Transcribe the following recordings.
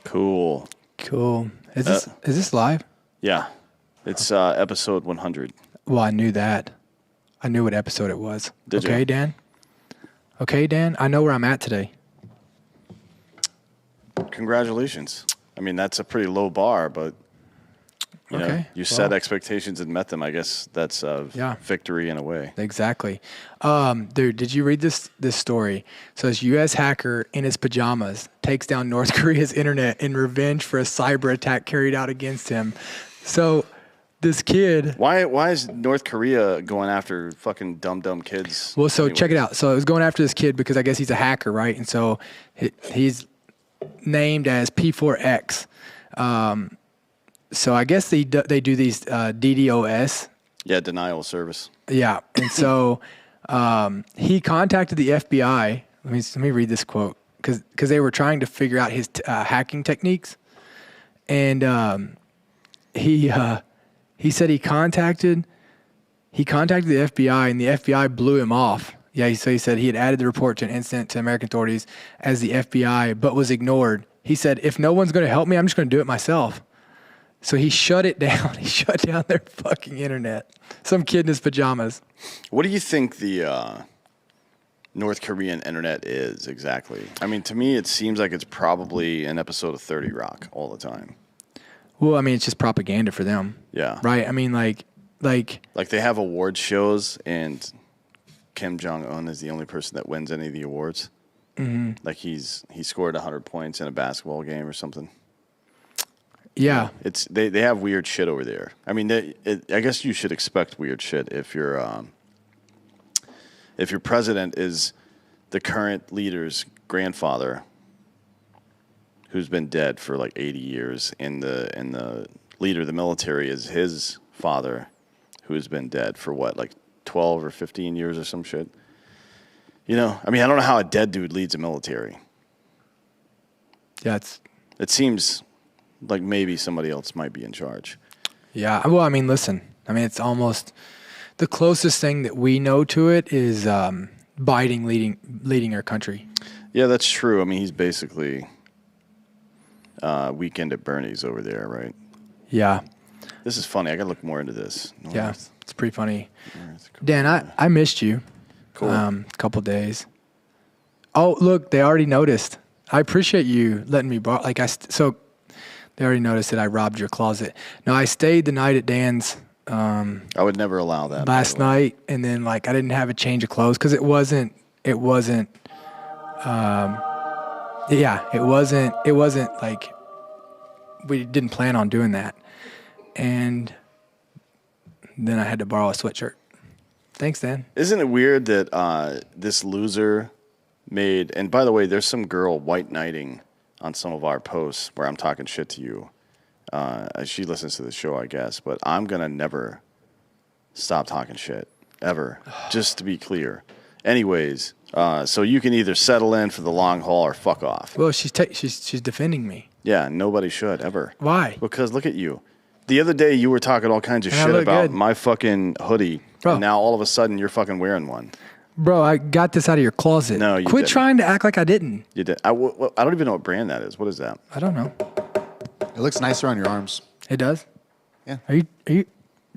Cool. Is this live? Yeah. It's episode 100. Well, I knew that. I knew what episode it was. Did you? Okay, Dan? Okay, Dan? I know where I'm at today. Congratulations. I mean, that's a pretty low bar, but you know, you set expectations and met them. I guess that's victory in a way. Exactly. Dude, did you read this story? So this U.S. hacker in his pajamas takes down North Korea's internet in revenge for a cyber attack carried out against him. So this kid... Why is North Korea going after fucking dumb kids? Well, so check it out. So it was going after this kid because I guess he's a hacker, right? And so he's named as P4X. So I guess they do these DDoS. Yeah, denial of service. Yeah, and so he contacted the FBI. Let me read this quote because they were trying to figure out his hacking techniques, and he said he contacted the FBI, and the FBI blew him off. Yeah, so he said he had added the report to an incident to American authorities as the FBI, but was ignored. He said, if no one's going to help me, I'm just going to do it myself. So he shut it down. He shut down their fucking internet. Some kid in his pajamas. What do you think the North Korean internet is exactly? I mean, to me, it seems like it's probably an episode of 30 Rock all the time. Well, I mean, it's just propaganda for them. Yeah. Right? I mean, like they have award shows, and Kim Jong-un is the only person that wins any of the awards. Mm-hmm. Like he scored 100 points in a basketball game or something. Yeah. They have weird shit over there. I mean, I guess you should expect weird shit if your president is the current leader's grandfather, who's been dead for like 80 years, and the leader of the military is his father, who's been dead for what, like 12 or 15 years or some shit. You know, I mean, I don't know how a dead dude leads a military. Yeah, it seems like maybe somebody else might be in charge. Yeah. Well, I mean, listen. I mean, it's almost the closest thing that we know to it is Biden leading our country. Yeah, that's true. I mean, he's basically Weekend at Bernie's over there, right? Yeah. This is funny. I got to look more into this. Yeah, it's pretty funny. Dan, I missed you. Cool. Couple days. Oh, look, they already noticed. I appreciate you letting me borrow. So they already noticed that I robbed your closet. No, I stayed the night at Dan's. I would never allow that. Last night, and then I didn't have a change of clothes because it wasn't. It wasn't like we didn't plan on doing that, and then I had to borrow a sweatshirt. Thanks, Dan. Isn't it weird that this loser made? And by the way, there's some girl white knighting on some of our posts where I'm talking shit to you. She listens to the show, I guess, but I'm gonna never stop talking shit ever. Just to be clear. Anyways, so you can either settle in for the long haul or fuck off. Well, she's defending me. Yeah, nobody should ever. Why? Because look at you. The other day you were talking all kinds of shit about my fucking hoodie, and now all of a sudden you're fucking wearing one. Bro, I got this out of your closet. No, you Quit didn't. trying to act like I didn't. You did. I don't even know what brand that is. What is that? I don't know. It looks nicer on your arms. It does? Yeah. Are you,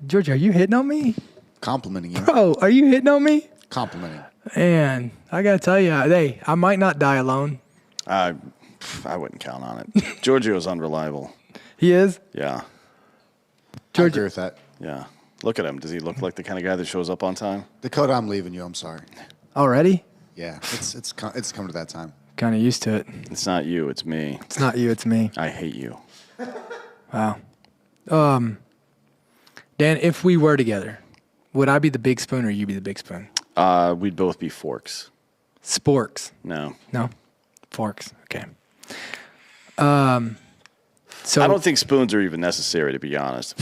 George, are you hitting on me? Complimenting you. Bro, are you hitting on me? Complimenting. Man, I got to tell you, hey, I might not die alone. I wouldn't count on it. Giorgio's unreliable. He is? Yeah. I agree with that. Yeah. Look at him. Does he look like the kind of guy that shows up on time? Dakota, I'm leaving you. I'm sorry. Already? Yeah. It's come to that time. Kind of used to it. It's not you. It's me. It's not you. It's me. I hate you. Wow. Dan, if we were together, would I be the big spoon or you be the big spoon? We'd both be forks. Sporks. No. No? Forks. Okay. So I don't think spoons are even necessary, to be honest.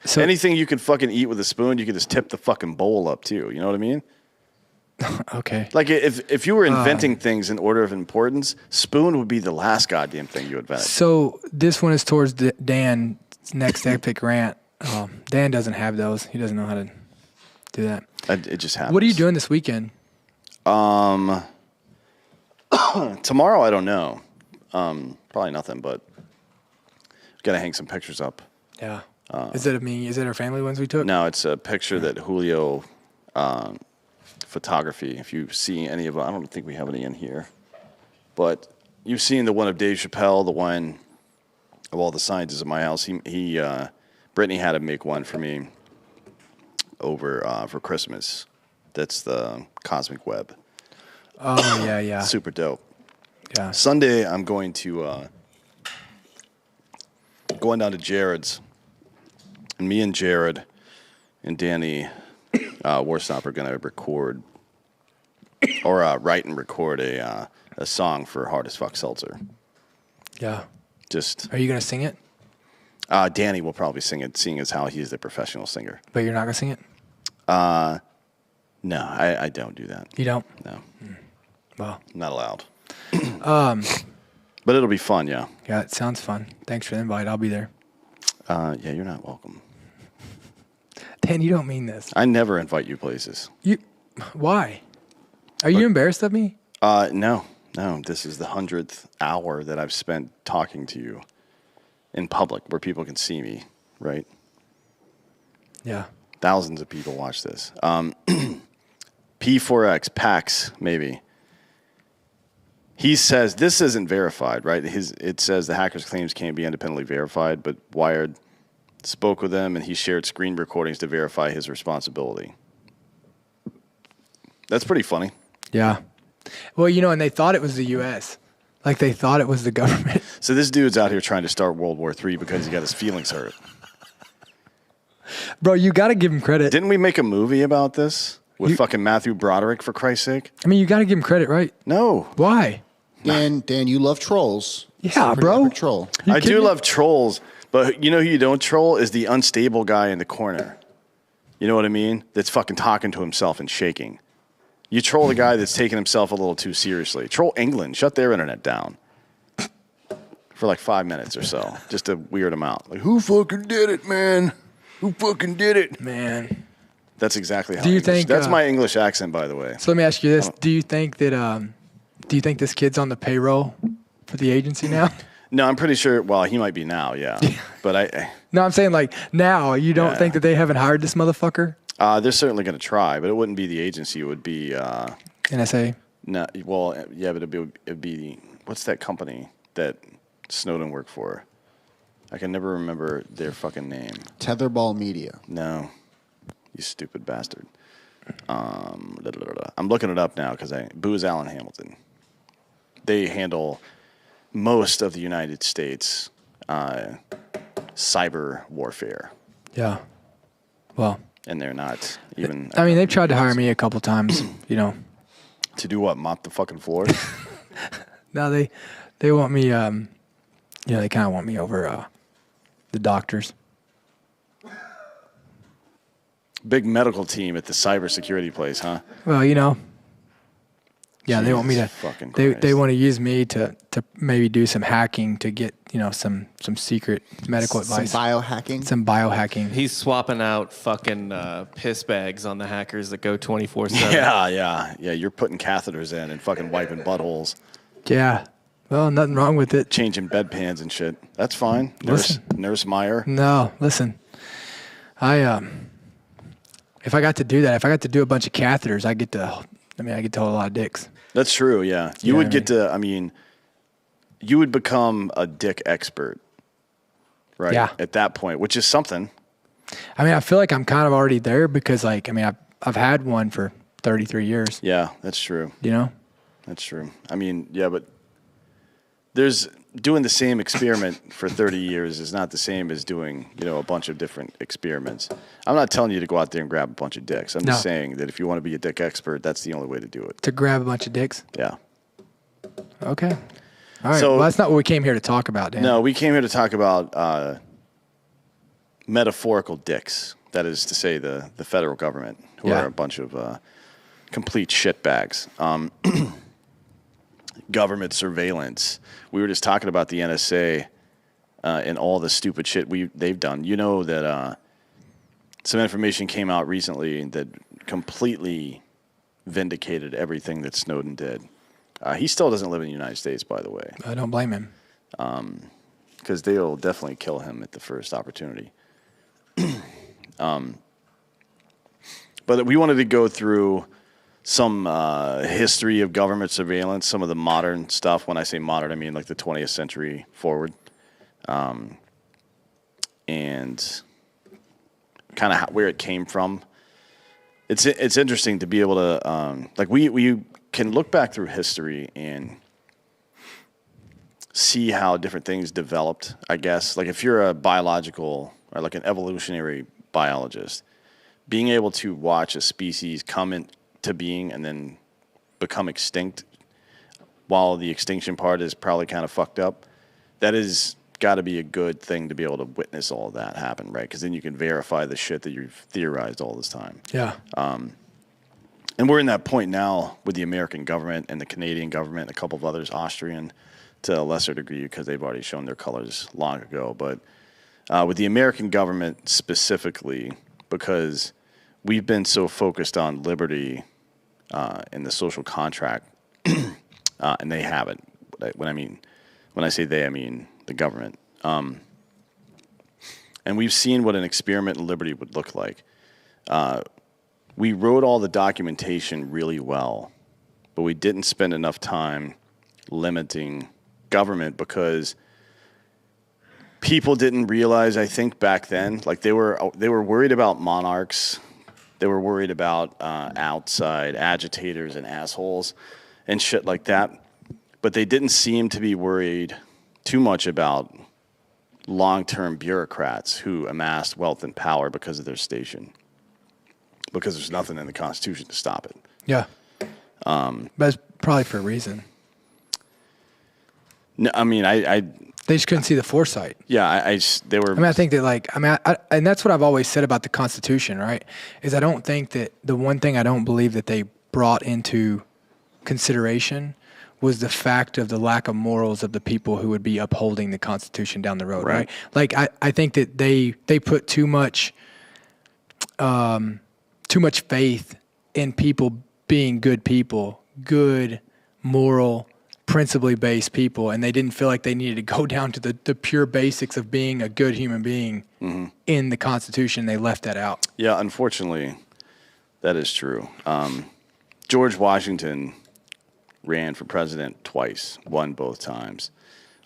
So anything you could fucking eat with a spoon, you could just tip the fucking bowl up too. You know what I mean? Okay. Like if you were inventing things in order of importance, spoon would be the last goddamn thing you invented. So this one is towards Dan's next epic rant. Dan doesn't have those. He doesn't know how to do that. It just happens. What are you doing this weekend? Tomorrow, I don't know. Probably nothing, but Got to hang some pictures up. Yeah. Is it our family ones we took? No, it's a picture that Julio photography. If you see any of them, I don't think we have any in here. But you've seen the one of Dave Chappelle, the one of all the scientists at my house. Brittany had to make one for me over for Christmas. That's the cosmic web. Oh, yeah. Super dope. Yeah. Sunday, I'm going to going down to Jared's. And me and Jared and Danny Warstop are going to record or write and record a song for Hard as Fuck Seltzer. Yeah. Just Are you going to sing it? Danny will probably sing it, seeing as how he's the professional singer. But you're not going to sing it? No, I don't do that. You don't? No. Well. Not allowed. But it'll be fun, yeah. Yeah, it sounds fun. Thanks for the invite. I'll be there. Yeah, you're not welcome. Dan, you don't mean this. I never invite you places. Why? Are you embarrassed of me? No. This is the 100th hour that I've spent talking to you in public where people can see me, right? Yeah. Thousands of people watch this. P4X, PAX, maybe. He says, this isn't verified, right? It says the hacker's claims can't be independently verified, but Wired spoke with him and he shared screen recordings to verify his responsibility. That's pretty funny. Yeah. Well, and they thought it was the U.S. Like they thought it was the government. So this dude's out here trying to start World War III because he got his feelings hurt. Bro, you got to give him credit. Didn't we make a movie about this with fucking Matthew Broderick, for Christ's sake? I mean, you got to give him credit, right? No. Why? Dan, you love trolls. Yeah, bro. Troll. I do love trolls, but you know who you don't troll is the unstable guy in the corner. You know what I mean? That's fucking talking to himself and shaking. You troll the guy that's taking himself a little too seriously. Troll England. Shut their internet down for like 5 minutes or so. Just a weird amount. Like, who fucking did it, man? Who fucking did it? Man. That's exactly how Do you think, that's my English accent, by the way. So let me ask you this. Do you think this kid's on the payroll for the agency now? No, I'm pretty sure. Well, he might be now, yeah. But No, I'm saying like now. You don't think that they haven't hired this motherfucker? They're certainly going to try, but it wouldn't be the agency. It would be NSA. No, well, yeah, but it'd be what's that company that Snowden worked for? I can never remember their fucking name. Tetherball Media. No, you stupid bastard. I'm looking it up now because Booz Allen Hamilton. They handle most of the United States cyber warfare. Yeah. Well. And they're not even. I mean, they've tried to hire me a couple times, To do what? Mop the fucking floor? No, they want me. They kind of want me over the doctors. Big medical team at the cybersecurity place, huh? Well, Yeah, they want me to. Fucking they want to use me to maybe do some hacking to get some secret medical advice. Some biohacking. Some biohacking. He's swapping out fucking piss bags on the hackers that go 24/7. Yeah. You're putting catheters in and fucking wiping buttholes, Yeah. Well, nothing wrong with it. changing bedpans and shit. That's fine. Nurse Meyer. No, listen. If I got to do that, if I got to do a bunch of catheters, I get to hold a lot of dicks. That's true. Yeah, you would get to. I mean, you would become a dick expert, right? Yeah. At that point, which is something. I mean, I feel like I'm kind of already there because, I've had one for 33 years. Yeah, that's true. That's true. I mean, yeah, but there's doing the same experiment for 30 years is not the same as doing, a bunch of different experiments. I'm not telling you to go out there and grab a bunch of dicks. I'm just saying that if you want to be a dick expert, that's the only way to do it. To grab a bunch of dicks? Yeah. Okay. All right. So, well, that's not what we came here to talk about, Dan. No, we came here to talk about metaphorical dicks. That is to say the federal government, who are a bunch of complete shitbags. Government surveillance. We were just talking about the NSA and all the stupid shit they've done. You know that some information came out recently that completely vindicated everything that Snowden did. He still doesn't live in the United States, by the way. I don't blame him. because they'll definitely kill him at the first opportunity. But we wanted to go through some history of government surveillance, some of the modern stuff. When I say modern, I mean like the 20th century forward. And kind of where it came from. It's interesting to be able to, like we can look back through history and see how different things developed, I guess. Like if you're a biological or like an evolutionary biologist, being able to watch a species come into being and then become extinct while the extinction part is probably kind of fucked up, that is got to be a good thing to be able to witness all of that happen, right? Because then you can verify the shit that you've theorized all this time. Yeah. And we're in that point now with the American government and the Canadian government and a couple of others, Austrian to a lesser degree because they've already shown their colors long ago. But with the American government specifically, because we've been so focused on liberty and the social contract, and they haven't. When I say they, I mean the government. And we've seen what an experiment in liberty would look like. We wrote all the documentation really well, but we didn't spend enough time limiting government because people didn't realize, I think back then, like they were worried about monarchs. They were worried about outside agitators and assholes and shit like that. But they didn't seem to be worried too much about long-term bureaucrats who amassed wealth and power because of their station. Because there's nothing in the Constitution to stop it. Yeah. But it's probably for a reason. No, I mean, they just couldn't see the foresight. Yeah, they were. I mean, I think that and that's what I've always said about the Constitution, right? Is I don't think that the one thing I don't believe that they brought into consideration was the fact of the lack of morals of the people who would be upholding the Constitution down the road, right? Like I think that they put too much faith in people being good people, good, moral, principally based people, and they didn't feel like they needed to go down to the pure basics of being a good human being in the Constitution. They left that out. Yeah, unfortunately, that is true. George Washington ran for president twice, won both times,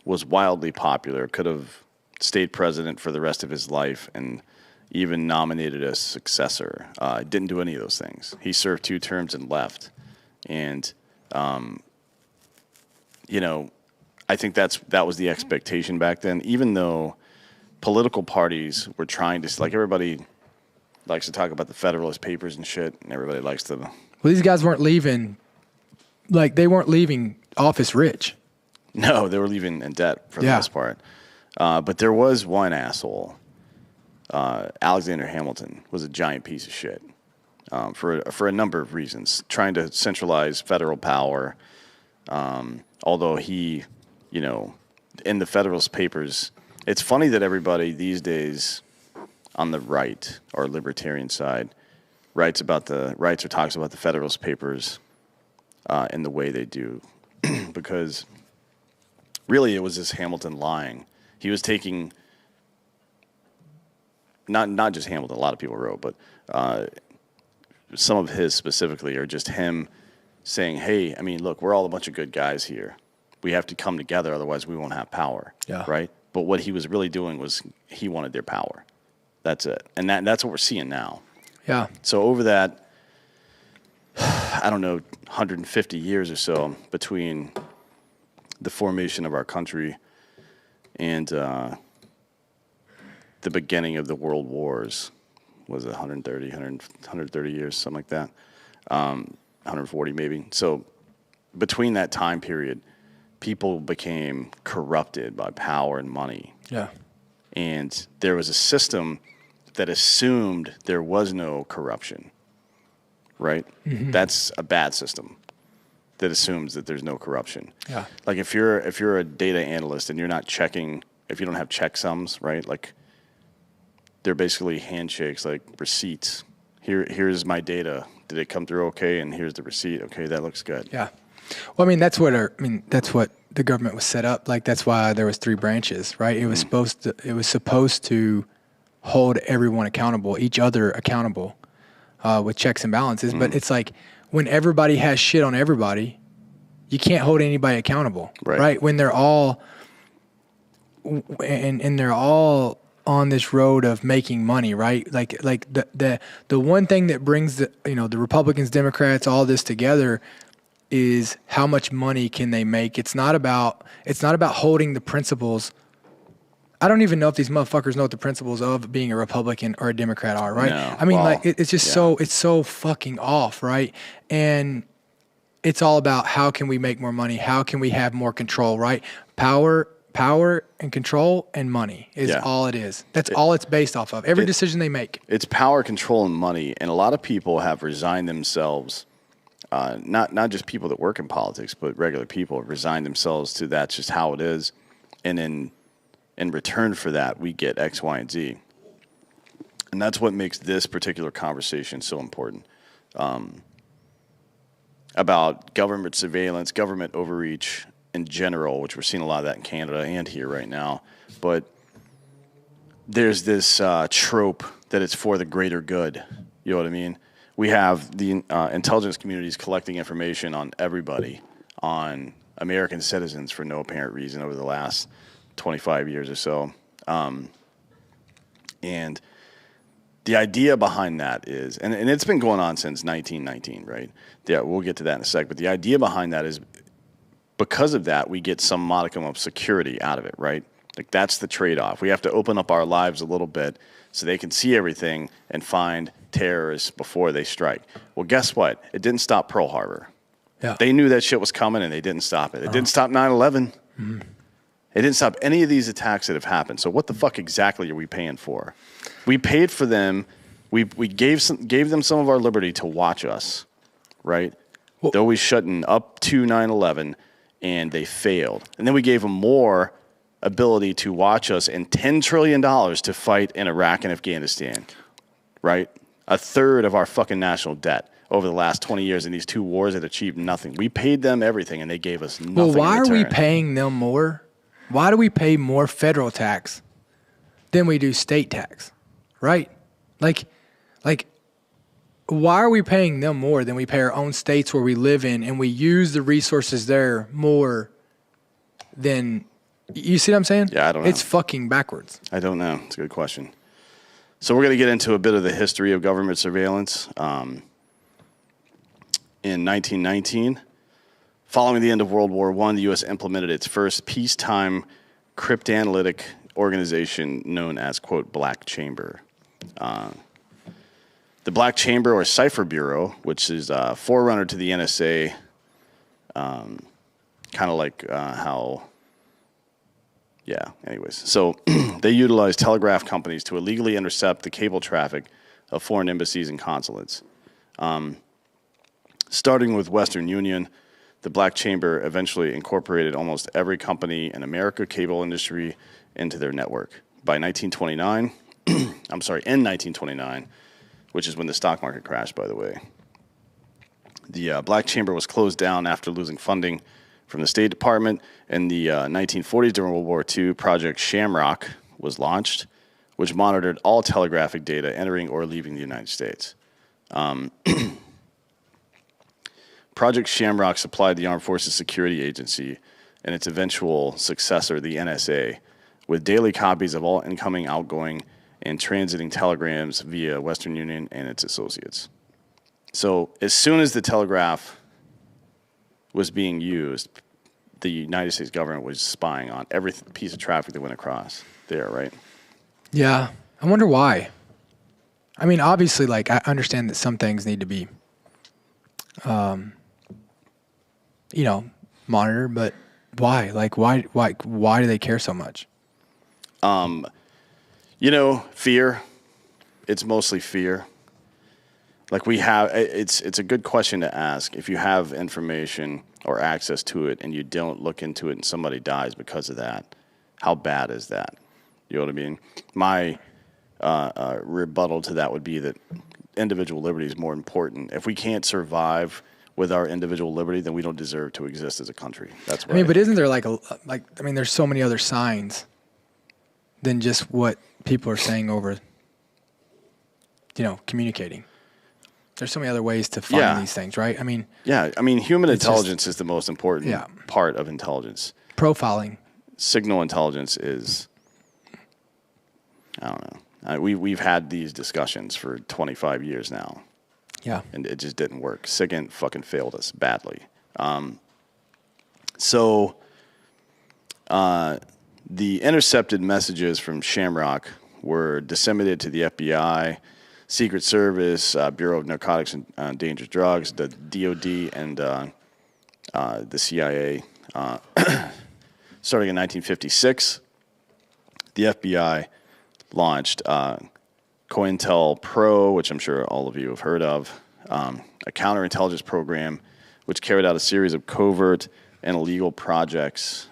was wildly popular, could have stayed president for the rest of his life, and even nominated a successor. Didn't do any of those things. He served 2 terms and left. And, I think that was the expectation back then, even though political parties were trying to, like everybody likes to talk about the Federalist Papers and shit, and everybody likes to. Well, these guys weren't leaving, they weren't leaving office rich. No, they were leaving in debt for the most part. But there was one asshole. Alexander Hamilton was a giant piece of shit for a number of reasons, trying to centralize federal power. Although he, in the Federalist Papers, it's funny that everybody these days on the right or libertarian side writes or talks about the Federalist Papers in the way they do, because really it was just Hamilton lying. He was taking. Not just Hamilton, a lot of people wrote, but some of his specifically are just him saying, hey, I mean, look, we're all a bunch of good guys here. We have to come together, otherwise we won't have power, right? But what he was really doing was he wanted their power. That's it. And that's what we're seeing now. Yeah. So over that, I don't know, 150 years or so between the formation of our country and the beginning of the world wars, was it 130 years, something like that, 140 maybe. So between that time period, people became corrupted by power and money. Yeah. And there was a system that assumed there was no corruption, right? Mm-hmm. That's a bad system that assumes that there's no corruption. Yeah. Like if you're a data analyst and you're not checking, if you don't have checksums, right? Like they're basically handshakes, like receipts. Here's my data. Did it come through okay? And here's the receipt. Okay, that looks good. Yeah. Well, I mean, that's what the government was set up. Like, that's why there was 3 branches, right? It was supposed to hold everyone accountable, each other accountable, with checks and balances. But it's like when everybody has shit on everybody, you can't hold anybody accountable, right? When they're all and they're all on this road of making money, right? Like the one thing that brings the Republicans, Democrats, all this together is how much money can they make. It's not about holding the principles. I don't even know if these motherfuckers know what the principles of being a Republican or a Democrat are, right? No. I mean, it's just so fucking off, right? And it's all about how can we make more money? How can we have more control, right? Power and control and money is all it is. That's all it's based off of. Every decision they make. It's power, control, and money. And a lot of people have resigned themselves, not just people that work in politics, but regular people have resigned themselves to that's just how it is. And in return for that, we get X, Y, and Z. And that's what makes this particular conversation so important. About government surveillance, government overreach in general, which we're seeing a lot of that in Canada and here right now. But there's this trope that it's for the greater good. You know what I mean? We have the intelligence communities collecting information on everybody, on American citizens for no apparent reason over the last 25 years or so. And the idea behind that is, and it's been going on since 1919, right? Yeah, we'll get to that in a sec. But the idea behind that is because of that, we get some modicum of security out of it, right? Like that's the trade-off. We have to open up our lives a little bit so they can see everything and find terrorists before they strike. Well, guess what? It didn't stop Pearl Harbor. Yeah. They knew that shit was coming and they didn't stop it. It didn't stop 9/11. Mm-hmm. It didn't stop any of these attacks that have happened. So what the fuck exactly are we paying for? We paid for them. We gave them some of our liberty to watch us, right? Well, though we shouldn't up to 9/11, and they failed. And then we gave them more ability to watch us and $10 trillion to fight in Iraq and Afghanistan, right? A third of our fucking national debt over the last 20 years in these 2 wars that achieved nothing. We paid them everything, and they gave us nothing. Well, why are we paying them more? Why do we pay more federal tax than we do state tax, right? Like, why are we paying them more than we pay our own states where we live in and we use the resources there more than, you see what I'm saying? Yeah, I don't know. It's fucking backwards. I don't know. It's a good question. So we're going to get into a bit of the history of government surveillance. In 1919, following the end of World War I, the U.S. implemented its first peacetime cryptanalytic organization known as, quote, Black Chamber. The Black Chamber or Cipher Bureau, which is a forerunner to the NSA, kind of like how, yeah, anyways. So they utilize telegraph companies to illegally intercept the cable traffic of foreign embassies and consulates. Starting with Western Union, the Black Chamber eventually incorporated almost every company in America cable industry into their network. By 1929, in 1929, which is when the stock market crashed, by the way, the Black Chamber was closed down after losing funding from the State Department. In the 1940s, during World War II, Project Shamrock was launched, which monitored all telegraphic data entering or leaving the United States. Project Shamrock supplied the Armed Forces Security Agency and its eventual successor, the NSA, with daily copies of all incoming, outgoing, and transiting telegrams via Western Union and its associates. So as soon as the telegraph was being used, the United States government was spying on every piece of traffic that went across there, right? Yeah. I wonder why. I mean, obviously, like, I understand that some things need to be, monitored, but why? Like, why do they care so much? Fear. It's mostly fear. Like it's a good question to ask. If you have information or access to it and you don't look into it and somebody dies because of that, how bad is that? You know what I mean? My rebuttal to that would be that individual liberty is more important. If we can't survive with our individual liberty, then we don't deserve to exist as a country. That's what I mean, but isn't there there's so many other signs than just what people are saying over, communicating. There's so many other ways to find these things, right? I mean, human intelligence is the most important part of intelligence. Profiling. Signal intelligence is, I don't know. We've had these discussions for 25 years now. Yeah. And it just didn't work. SIGINT fucking failed us badly. The intercepted messages from Shamrock were disseminated to the FBI, Secret Service, Bureau of Narcotics and Dangerous Drugs, the DOD, and the CIA. Starting in 1956, the FBI launched Cointel Pro, which I'm sure all of you have heard of, a counterintelligence program which carried out a series of covert and illegal projects.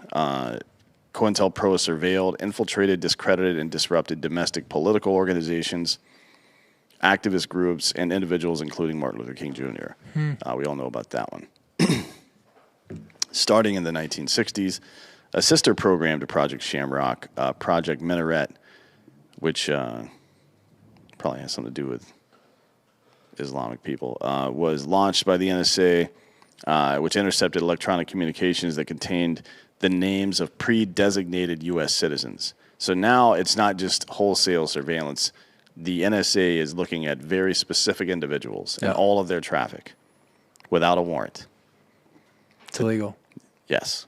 Cointel Pro surveilled, infiltrated, discredited, and disrupted domestic political organizations, activist groups, and individuals, including Martin Luther King Jr. We all know about that one. Starting in the 1960s, a sister program to Project Shamrock, Project Minaret, which probably has something to do with Islamic people, was launched by the NSA, which intercepted electronic communications that contained the names of pre-designated U.S. citizens. So now it's not just wholesale surveillance. The NSA is looking at very specific individuals and all of their traffic without a warrant. It's illegal. Yes.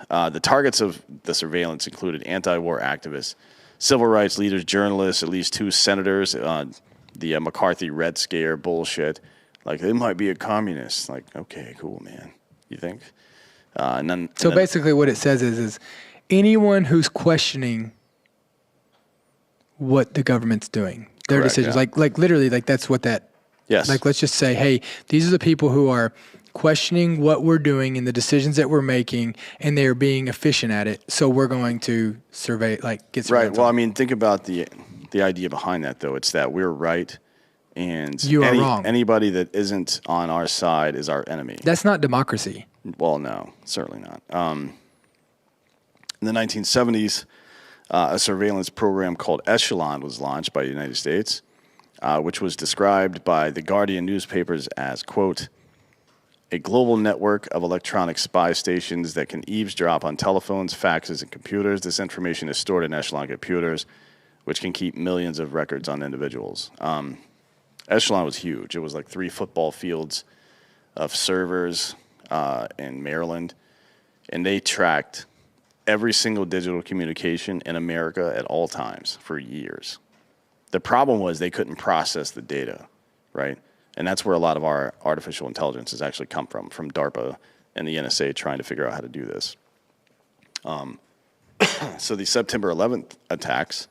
The targets of the surveillance included anti-war activists, civil rights leaders, journalists, at least 2 senators, the McCarthy Red Scare bullshit. Like, they might be a communist. Like, okay, cool, man. You think? Basically what it says is anyone who's questioning what the government's doing, their decisions, like literally, like that's what that, like let's just say, hey, these are the people who are questioning what we're doing and the decisions that we're making, and they're being efficient at it. So we're going to survey, get right. Well, I mean, think about the idea behind that, though. It's that we're right, and you are wrong. Anybody that isn't on our side is our enemy. That's not democracy. Well, no, certainly not. In the 1970s, a surveillance program called Echelon was launched by the United States, which was described by the Guardian newspapers as, quote, a global network of electronic spy stations that can eavesdrop on telephones, faxes, and computers. This information is stored in Echelon computers, which can keep millions of records on individuals. Echelon was huge. It was like 3 football fields of servers in Maryland, and they tracked every single digital communication in America at all times for years. The problem was they couldn't process the data, right? And that's where a lot of our artificial intelligence has actually come from DARPA and the NSA trying to figure out how to do this. So the September 11th attacks,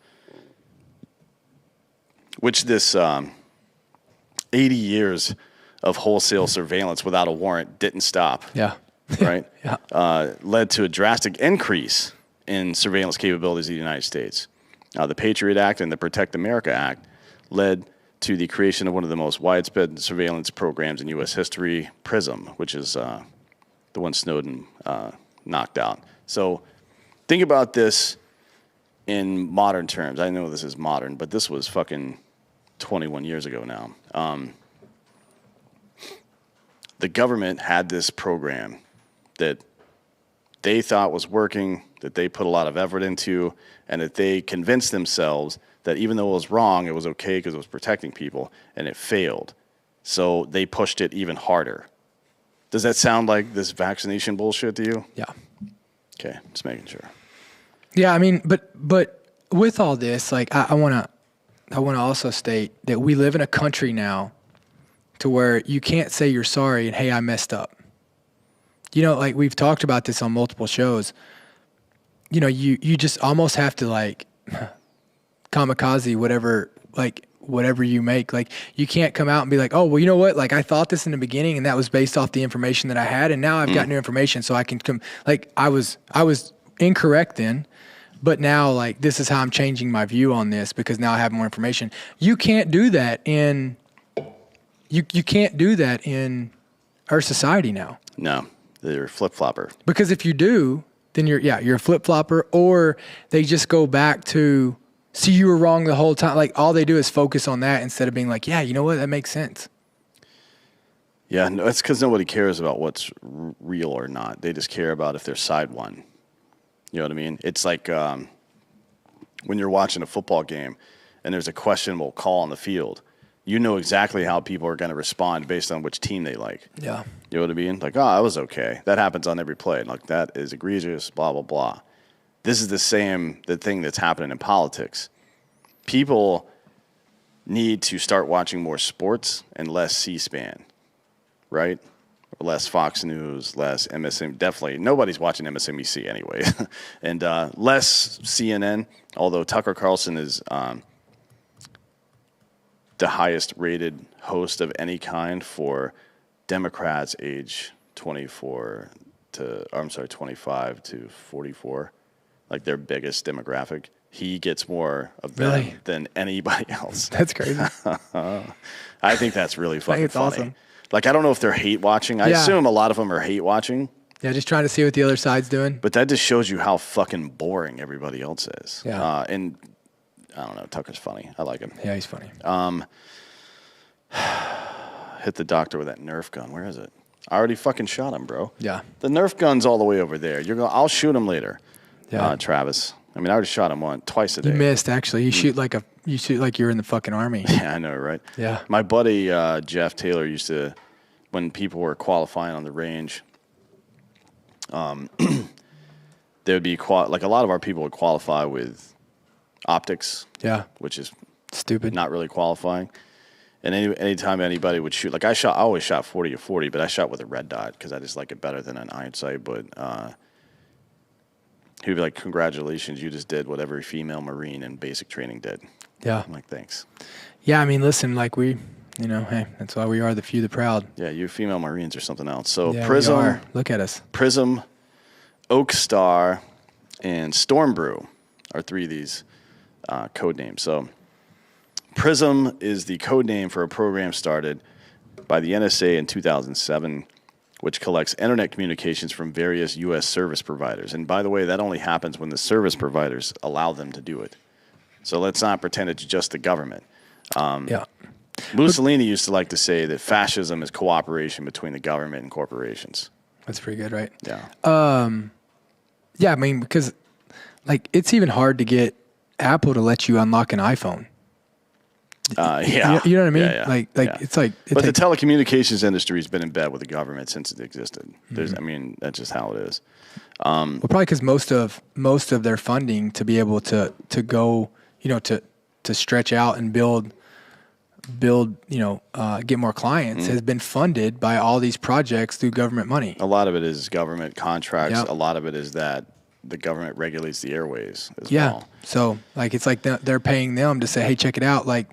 which this 80 years of wholesale surveillance without a warrant didn't stop. Yeah. Right? Yeah. Led to a drastic increase in surveillance capabilities of the United States. The Patriot Act and the Protect America Act led to the creation of one of the most widespread surveillance programs in U.S. history, PRISM, which is the one Snowden knocked out. So think about this in modern terms. I know this is modern, but this was fucking 21 years ago now. The government had this program that they thought was working, that they put a lot of effort into, and that they convinced themselves that even though it was wrong, it was okay because it was protecting people, and it failed. So they pushed it even harder. Does that sound like this vaccination bullshit to you? Yeah. Okay, just making sure. Yeah, I mean, but with all this, like I want to also state that we live in a country now to where you can't say you're sorry and, hey, I messed up. You know, like we've talked about this on multiple shows. You know, you just almost have to like kamikaze whatever you make. Like you can't come out and be like, oh, well, you know what? Like I thought this in the beginning and that was based off the information that I had, and now I've got new information, so I can come. Like I was incorrect then, but now like this is how I'm changing my view on this because now I have more information. You can't do that in our society now. No, they're flip-flopper. Because if you do, then you're a flip-flopper, or they just go back to, see, you were wrong the whole time. Like, all they do is focus on that instead of being like, yeah, you know what, that makes sense. Yeah, no, it's because nobody cares about what's real or not. They just care about if their side won. You know what I mean? It's like when you're watching a football game and there's a questionable call on the field, you know exactly how people are going to respond based on which team they like. Yeah. You know what I mean? Like, oh, that was okay. That happens on every play. Like, that is egregious, blah, blah, blah. This is the thing that's happening in politics. People need to start watching more sports and less C-SPAN, right? Or less Fox News, less MSNBC. Definitely, nobody's watching MSNBC anyway. And less CNN, although Tucker Carlson is the highest rated host of any kind for Democrats age 25 to 44, like their biggest demographic. He gets more of them than anybody else. That's crazy. I think that's really fucking funny. Awesome. Like, I don't know if they're hate watching. I assume a lot of them are hate watching. Yeah, just trying to see what the other side's doing. But that just shows you how fucking boring everybody else is. Yeah. And I don't know, Tucker's funny. I like him. Yeah, he's funny. Hit the doctor with that Nerf gun. Where is it? I already fucking shot him, bro. Yeah. The Nerf gun's all the way over there. I'll shoot him later. Yeah. Travis. I mean, I already shot him twice a day. You missed, actually. You shoot like you're in the fucking army. Yeah, I know, right? Yeah. My buddy Jeff Taylor used to, when people were qualifying on the range, there would be like a lot of our people would qualify with optics. Yeah. Which is stupid. Not really qualifying. And anytime anybody would shoot, like I always shot 40 to 40, but I shot with a red dot because I just like it better than an iron sight. But he'd be like, "Congratulations, you just did what every female Marine in basic training did." Yeah. I'm like, "Thanks." Yeah, I mean, listen, like hey, that's why we are the few, the proud. Yeah, you female Marines are something else. So yeah, Prism, we are. Look at us. Prism, Oak Star, and Storm Brew are three of these code names. So Prism is the code name for a program started by the NSA in 2007, which collects internet communications from various U.S. service providers. And by the way, that only happens when the service providers allow them to do it. So let's not pretend it's just the government. Yeah. Mussolini used to like to say that fascism is cooperation between the government and corporations. That's pretty good, right? Yeah. Yeah, I mean, because like it's even hard to get Apple to let you unlock an iPhone. Yeah. You know what I mean? Yeah, yeah. It's like. But the telecommunications industry has been in bed with the government since it existed. I mean, that's just how it is. Well, probably because most of their funding to be able to go, to stretch out and build, get more clients has been funded by all these projects through government money. A lot of it is government contracts. Yep. A lot of it is that the government regulates the airways as Yeah. well. So like it's like they're paying them to say, hey, check it out. Like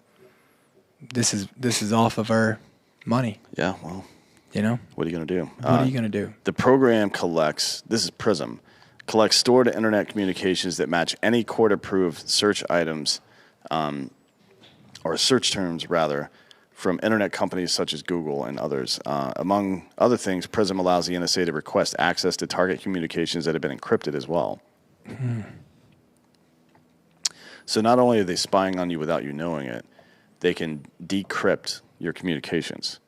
this is off of our money. Yeah. Well, what are you going to do? What are you going to do? The program collects. This is Prism. Collects stored internet communications that match any court-approved search items, or search terms rather, from internet companies such as Google and others. Among other things, Prism allows the NSA to request access to target communications that have been encrypted as well. So not only are they spying on you without you knowing it, they can decrypt your communications.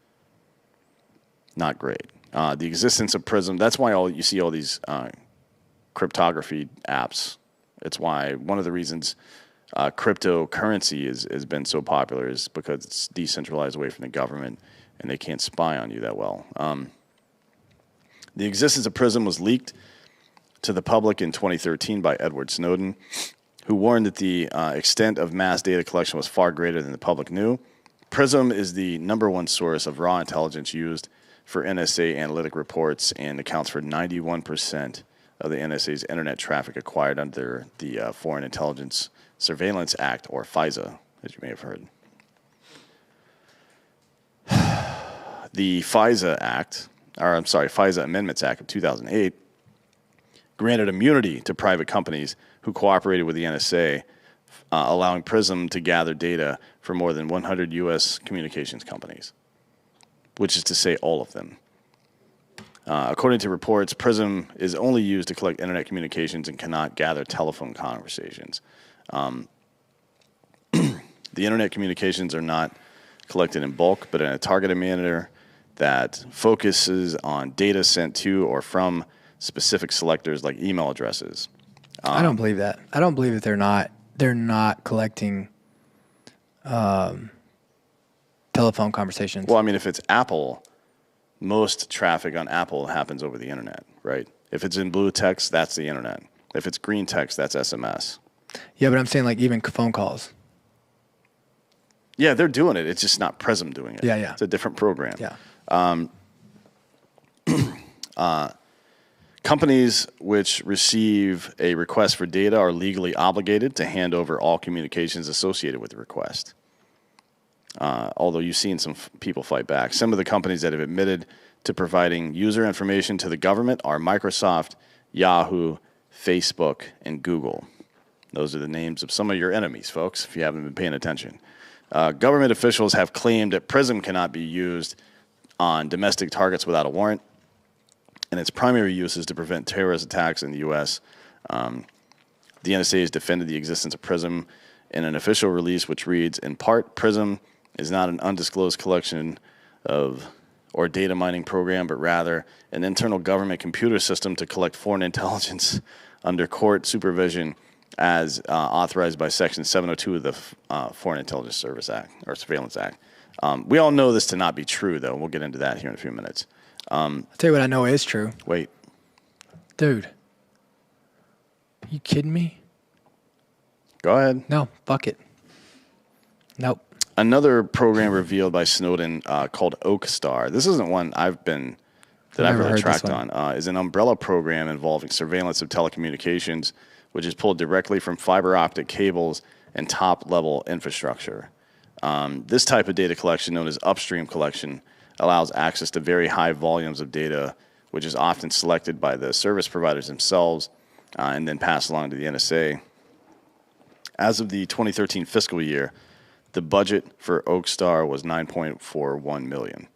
Not great. The existence of Prism, that's why you see all these cryptography apps. It's why one of the reasons cryptocurrency has been so popular is because it's decentralized away from the government and they can't spy on you that well. The existence of Prism was leaked to the public in 2013 by Edward Snowden, who warned that the extent of mass data collection was far greater than the public knew. Prism is the number one source of raw intelligence used for NSA analytic reports and accounts for 91% of the NSA's internet traffic acquired under the Foreign Intelligence Surveillance Act, or FISA, as you may have heard. The Fisa Amendments Act of 2008 granted immunity to private companies who cooperated with the NSA, allowing Prism to gather data for more than 100 U.S. communications companies, which is to say all of them. According to reports, PRISM is only used to collect internet communications and cannot gather telephone conversations. The internet communications are not collected in bulk, but in a targeted manner that focuses on data sent to or from specific selectors like email addresses. I don't believe that. I don't believe that they're not collecting telephone conversations. Well, I mean, if it's Apple, most traffic on Apple happens over the internet, right? If it's in blue text, that's the internet. If it's green text, that's SMS. Yeah, but I'm saying like even phone calls. Yeah, they're doing it. It's just not Prism doing it. Yeah, yeah. It's a different program. Yeah. Companies which receive a request for data are legally obligated to hand over all communications associated with the request. Although you've seen some people fight back. Some of the companies that have admitted to providing user information to the government are Microsoft, Yahoo, Facebook, and Google. Those are the names of some of your enemies, folks, if you haven't been paying attention. Government officials have claimed that PRISM cannot be used on domestic targets without a warrant, and its primary use is to prevent terrorist attacks in the U.S. The NSA has defended the existence of PRISM in an official release which reads, in part, PRISM is not an undisclosed collection of or data mining program, but rather an internal government computer system to collect foreign intelligence under court supervision as authorized by Section 702 of the Foreign Intelligence Service Act, or Surveillance Act. We all know this to not be true, though. We'll get into that here in a few minutes. I'll tell you what I know is true. Wait. Dude. Are you kidding me? Go ahead. No, fuck it. Nope. Another program revealed by Snowden called Oakstar. This isn't one I've really tracked on. Is an umbrella program involving surveillance of telecommunications, which is pulled directly from fiber optic cables and top-level infrastructure. This type of data collection, known as upstream collection, allows access to very high volumes of data, which is often selected by the service providers themselves and then passed along to the NSA. As of the 2013 fiscal year, the budget for Oakstar was $9.41 million.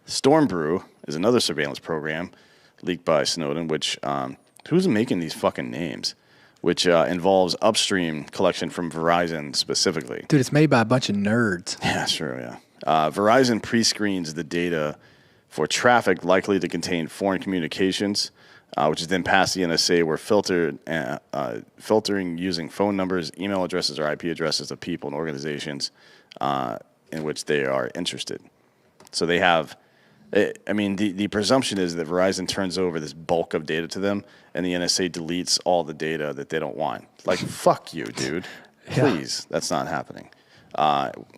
Stormbrew is another surveillance program leaked by Snowden, which who's making these fucking names? Which involves upstream collection from Verizon specifically. Dude, it's made by a bunch of nerds. Yeah, sure, yeah. Verizon pre-screens the data for traffic likely to contain foreign communications, which is then passed to the NSA, where filtering using phone numbers, email addresses, or IP addresses of people and organizations in which they are interested. So they have, I mean, the presumption is that Verizon turns over this bulk of data to them, and the NSA deletes all the data that they don't want. Like, fuck you, dude. Please, that's not happening.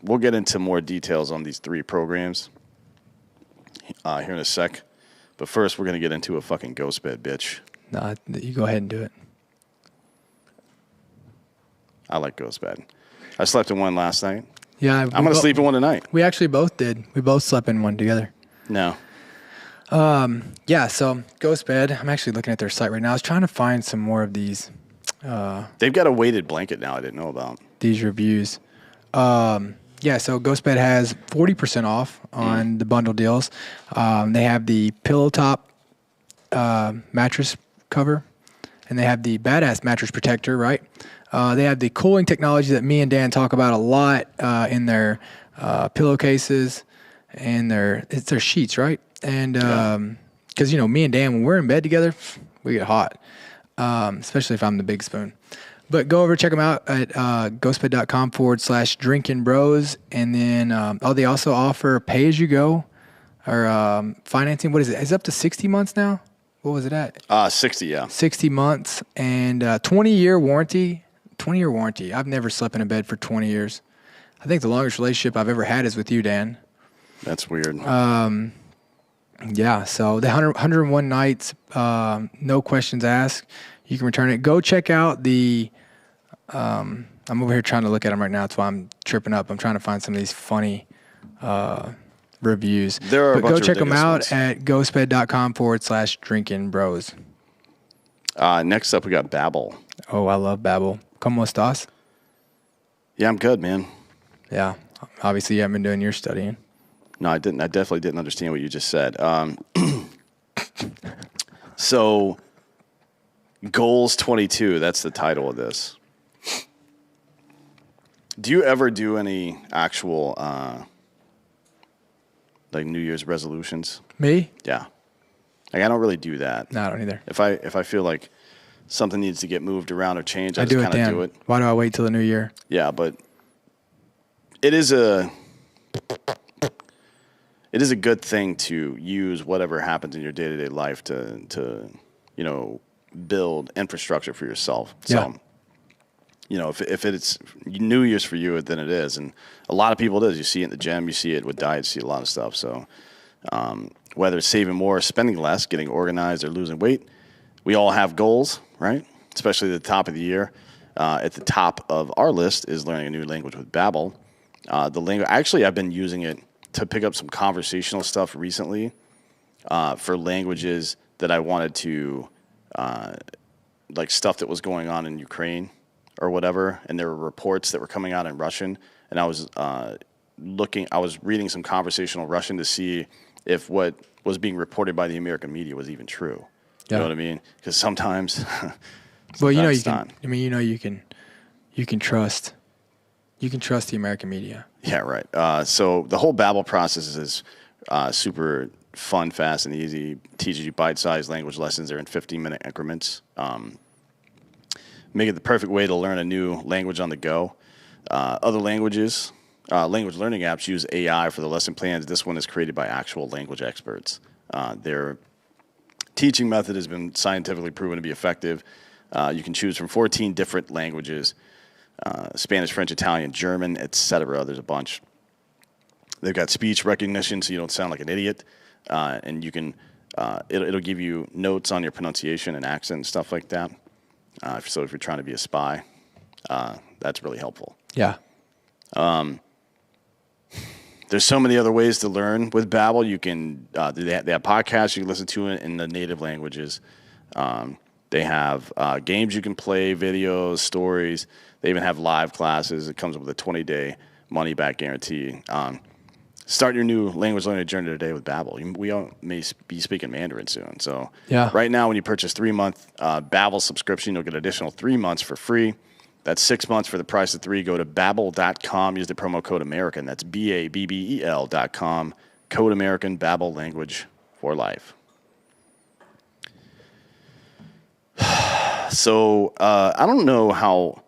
We'll get into more details on these three programs here in a sec. But first, we're going to get into a fucking Ghostbed, bitch. No, you go ahead and do it. I like Ghostbed. I slept in one last night. Yeah. I'm going to sleep in one tonight. We actually both did. We both slept in one together. No. Yeah, so Ghostbed, I'm actually looking at their site right now. I was trying to find some more of these. They've got a weighted blanket now I didn't know about. These reviews. Yeah, so Ghostbed has 40% off on the bundle deals. They have the pillow top mattress cover, and they have the badass mattress protector, right? They have the cooling technology that me and Dan talk about a lot in their pillowcases and it's their sheets, right? And because, me and Dan, when we're in bed together, we get hot, especially if I'm the big spoon. But go over, check them out at ghostbed.com/drinkingbros. And then they also offer pay-as-you-go or financing. What is it? It's up to 60 months now? What was it at? 60, yeah. 60 months and 20-year warranty. 20-year warranty. I've never slept in a bed for 20 years. I think the longest relationship I've ever had is with you, Dan. That's weird. Yeah, so the 101 nights, no questions asked. You can return it. Go check out the I'm over here trying to look at them right now. That's why I'm tripping up. I'm trying to find some of these funny reviews. There are but go check them out at ghostbed.com/drinkingbros. Next up, we got Babbel. Oh, I love Babbel. ¿Cómo estás? Yeah, I'm good, man. Yeah. Obviously, you haven't been doing your studying. No, I didn't. I definitely didn't understand what you just said. So, Goals 22, that's the title of this. Do you ever do any actual, like New Year's resolutions? Me? Yeah. Like, I don't really do that. No, I don't either. If I feel like something needs to get moved around or changed, I do just it, kind of Dan. do it. Why do I wait till the new year? Yeah, but it is a good thing to use whatever happens in your day-to-day life to build infrastructure for yourself. Yeah. So, if it's New Year's for you, then it is. And a lot of people it is. You see it in the gym, you see it with diets, you see a lot of stuff. So whether it's saving more, spending less, getting organized, or losing weight, we all have goals, right? Especially at the top of the year. At the top of our list is learning a new language with Babbel. Actually, I've been using it to pick up some conversational stuff recently for languages that I wanted to, like stuff that was going on in Ukraine or whatever, and there were reports that were coming out in Russian, and I was reading some conversational Russian to see if what was being reported by the American media was even true. You know what I mean? Because sometimes, Well, you it's can. not. I mean, you can trust. You can trust the American media. Yeah, right. So the whole Babbel process is super fun, fast, and easy. Teaches you bite-sized language lessons. They're in 15-minute increments. Make it the perfect way to learn a new language on the go. Other language learning apps use AI for the lesson plans. This one is created by actual language experts. Their teaching method has been scientifically proven to be effective. You can choose from 14 different languages. Spanish, French, Italian, German, etc. There's a bunch. They've got speech recognition, so you don't sound like an idiot, and you can. It'll give you notes on your pronunciation and accent and stuff like that. So if you're trying to be a spy, that's really helpful. Yeah. There's so many other ways to learn with Babbel. You can they have podcasts you can listen to in the native languages. They have games you can play, videos, stories. They even have live classes. It comes with a 20-day money-back guarantee. Start your new language learning journey today with Babbel. We all may be speaking Mandarin soon. So right now, when you purchase 3-month Babbel subscription, you'll get additional 3 months for free. That's 6 months for the price of 3. Go to Babbel.com. Use the promo code American. That's BABBEL.com. Code American. Babbel, language for life. So I don't know how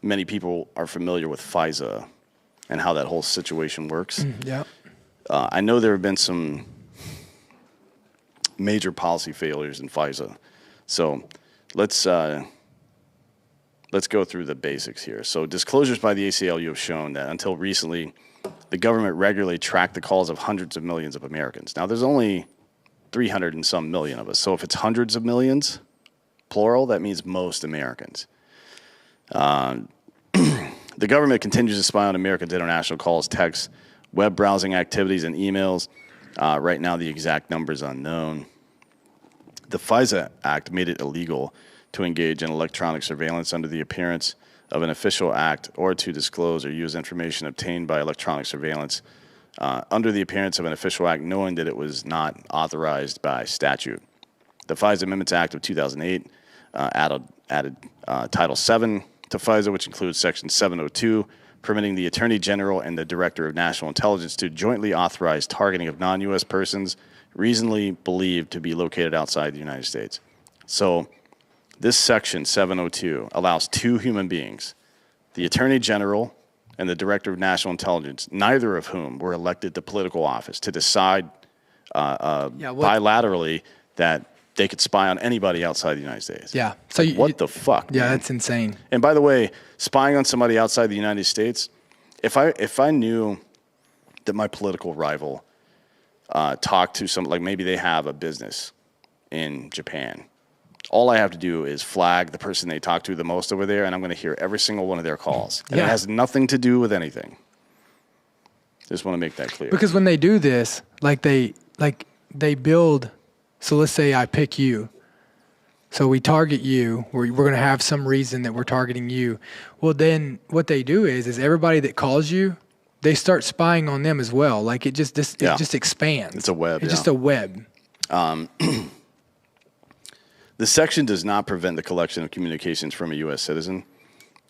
many people are familiar with Fisa and how that whole situation works. Yeah. I know there have been some major policy failures in Fisa. So let's go through the basics here. So disclosures by the ACLU have shown that until recently, the government regularly tracked the calls of hundreds of millions of Americans. Now, there's only 300 and some million of us. So if it's hundreds of millions, plural, that means most Americans. The government continues to spy on Americans' international calls, texts, web browsing activities, and emails. Right now, the exact number is unknown. The FISA Act made it illegal to engage in electronic surveillance under the appearance of an official act or to disclose or use information obtained by electronic surveillance under the appearance of an official act, knowing that it was not authorized by statute. The Fisa Amendments Act of 2008 added Title VII to FISA, which includes Section 702, permitting the Attorney General and the Director of National Intelligence to jointly authorize targeting of non-U.S. persons reasonably believed to be located outside the United States. So this Section 702 allows two human beings, the Attorney General and the Director of National Intelligence, neither of whom were elected to political office, to decide bilaterally that they could spy on anybody outside the United States. Yeah. So what the fuck? Yeah, man? that's insane. And by the way, spying on somebody outside the United States, if I knew that my political rival talked to some, like maybe they have a business in Japan, all I have to do is flag the person they talk to the most over there, and I'm going to hear every single one of their calls. And it has nothing to do with anything. Just want to make that clear. Because when they do this, they build. So let's say I pick you. So we target you. We're going to have some reason that we're targeting you. Well, then what they do is everybody that calls you, they start spying on them as well. Like it just expands. It's a web. It's just a web. The section does not prevent the collection of communications from a U.S. citizen,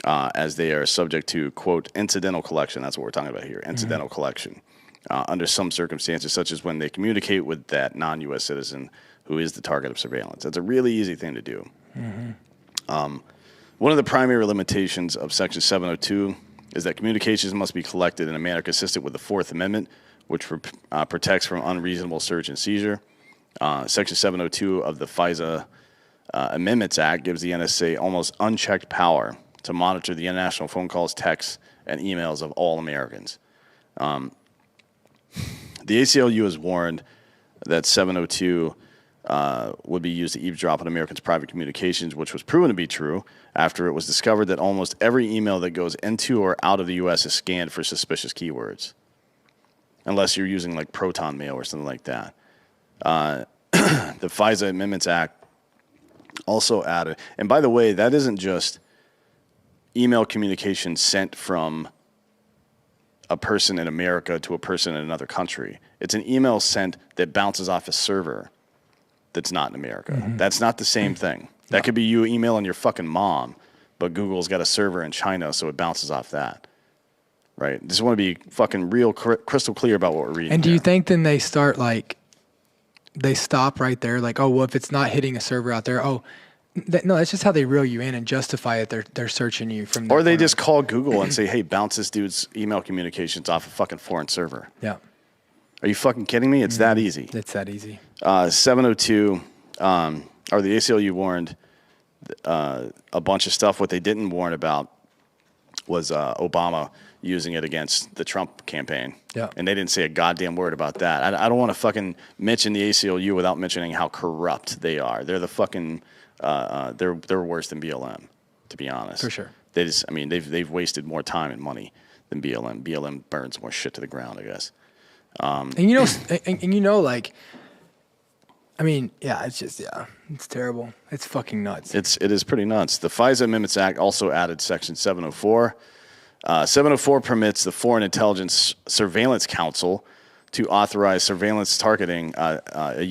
as they are subject to, quote, incidental collection. That's what we're talking about here, incidental collection, under some circumstances, such as when they communicate with that non-U.S. citizen who is the target of surveillance. That's a really easy thing to do. One of the primary limitations of Section 702 is that communications must be collected in a manner consistent with the Fourth Amendment, which protects from unreasonable search and seizure. Section 702 of the Fisa Amendments Act gives the NSA almost unchecked power to monitor the international phone calls, texts, and emails of all Americans. The ACLU has warned that 702 would be used to eavesdrop on Americans' private communications, which was proven to be true after it was discovered that almost every email that goes into or out of the U.S. is scanned for suspicious keywords, unless you're using like Proton Mail or something like that. The Fisa Amendments Act also added, and by the way, that isn't just email communication sent from a person in America to a person in another country. It's an email sent that bounces off a server that's not in America. That's not the same thing. That could be you emailing your fucking mom, but Google's got a server in China, so it bounces off that. Right? Just want to be fucking real crystal clear about what we're reading. And do you think then they start like, they stop right there? Like, oh, well, if it's not hitting a server out there, no, that's just how they reel you in and justify it. They're searching you from. Or they just call Google and say, hey, bounce this dude's email communications off a fucking foreign server. Yeah. Are you fucking kidding me? It's that easy. It's that easy. 702, or the ACLU warned a bunch of stuff. What they didn't warn about was Obama using it against the Trump campaign. Yeah. And they didn't say a goddamn word about that. I don't want to fucking mention the ACLU without mentioning how corrupt they are. They're the fucking, they're worse than BLM, to be honest. For sure. They've wasted more time and money than BLM. BLM burns more shit to the ground, I guess. Like, I mean, yeah, it's just, it's terrible. It's fucking nuts. It is pretty nuts. The Fisa Amendments Act also added Section 704. 704 permits the Foreign Intelligence Surveillance Council to authorize surveillance targeting a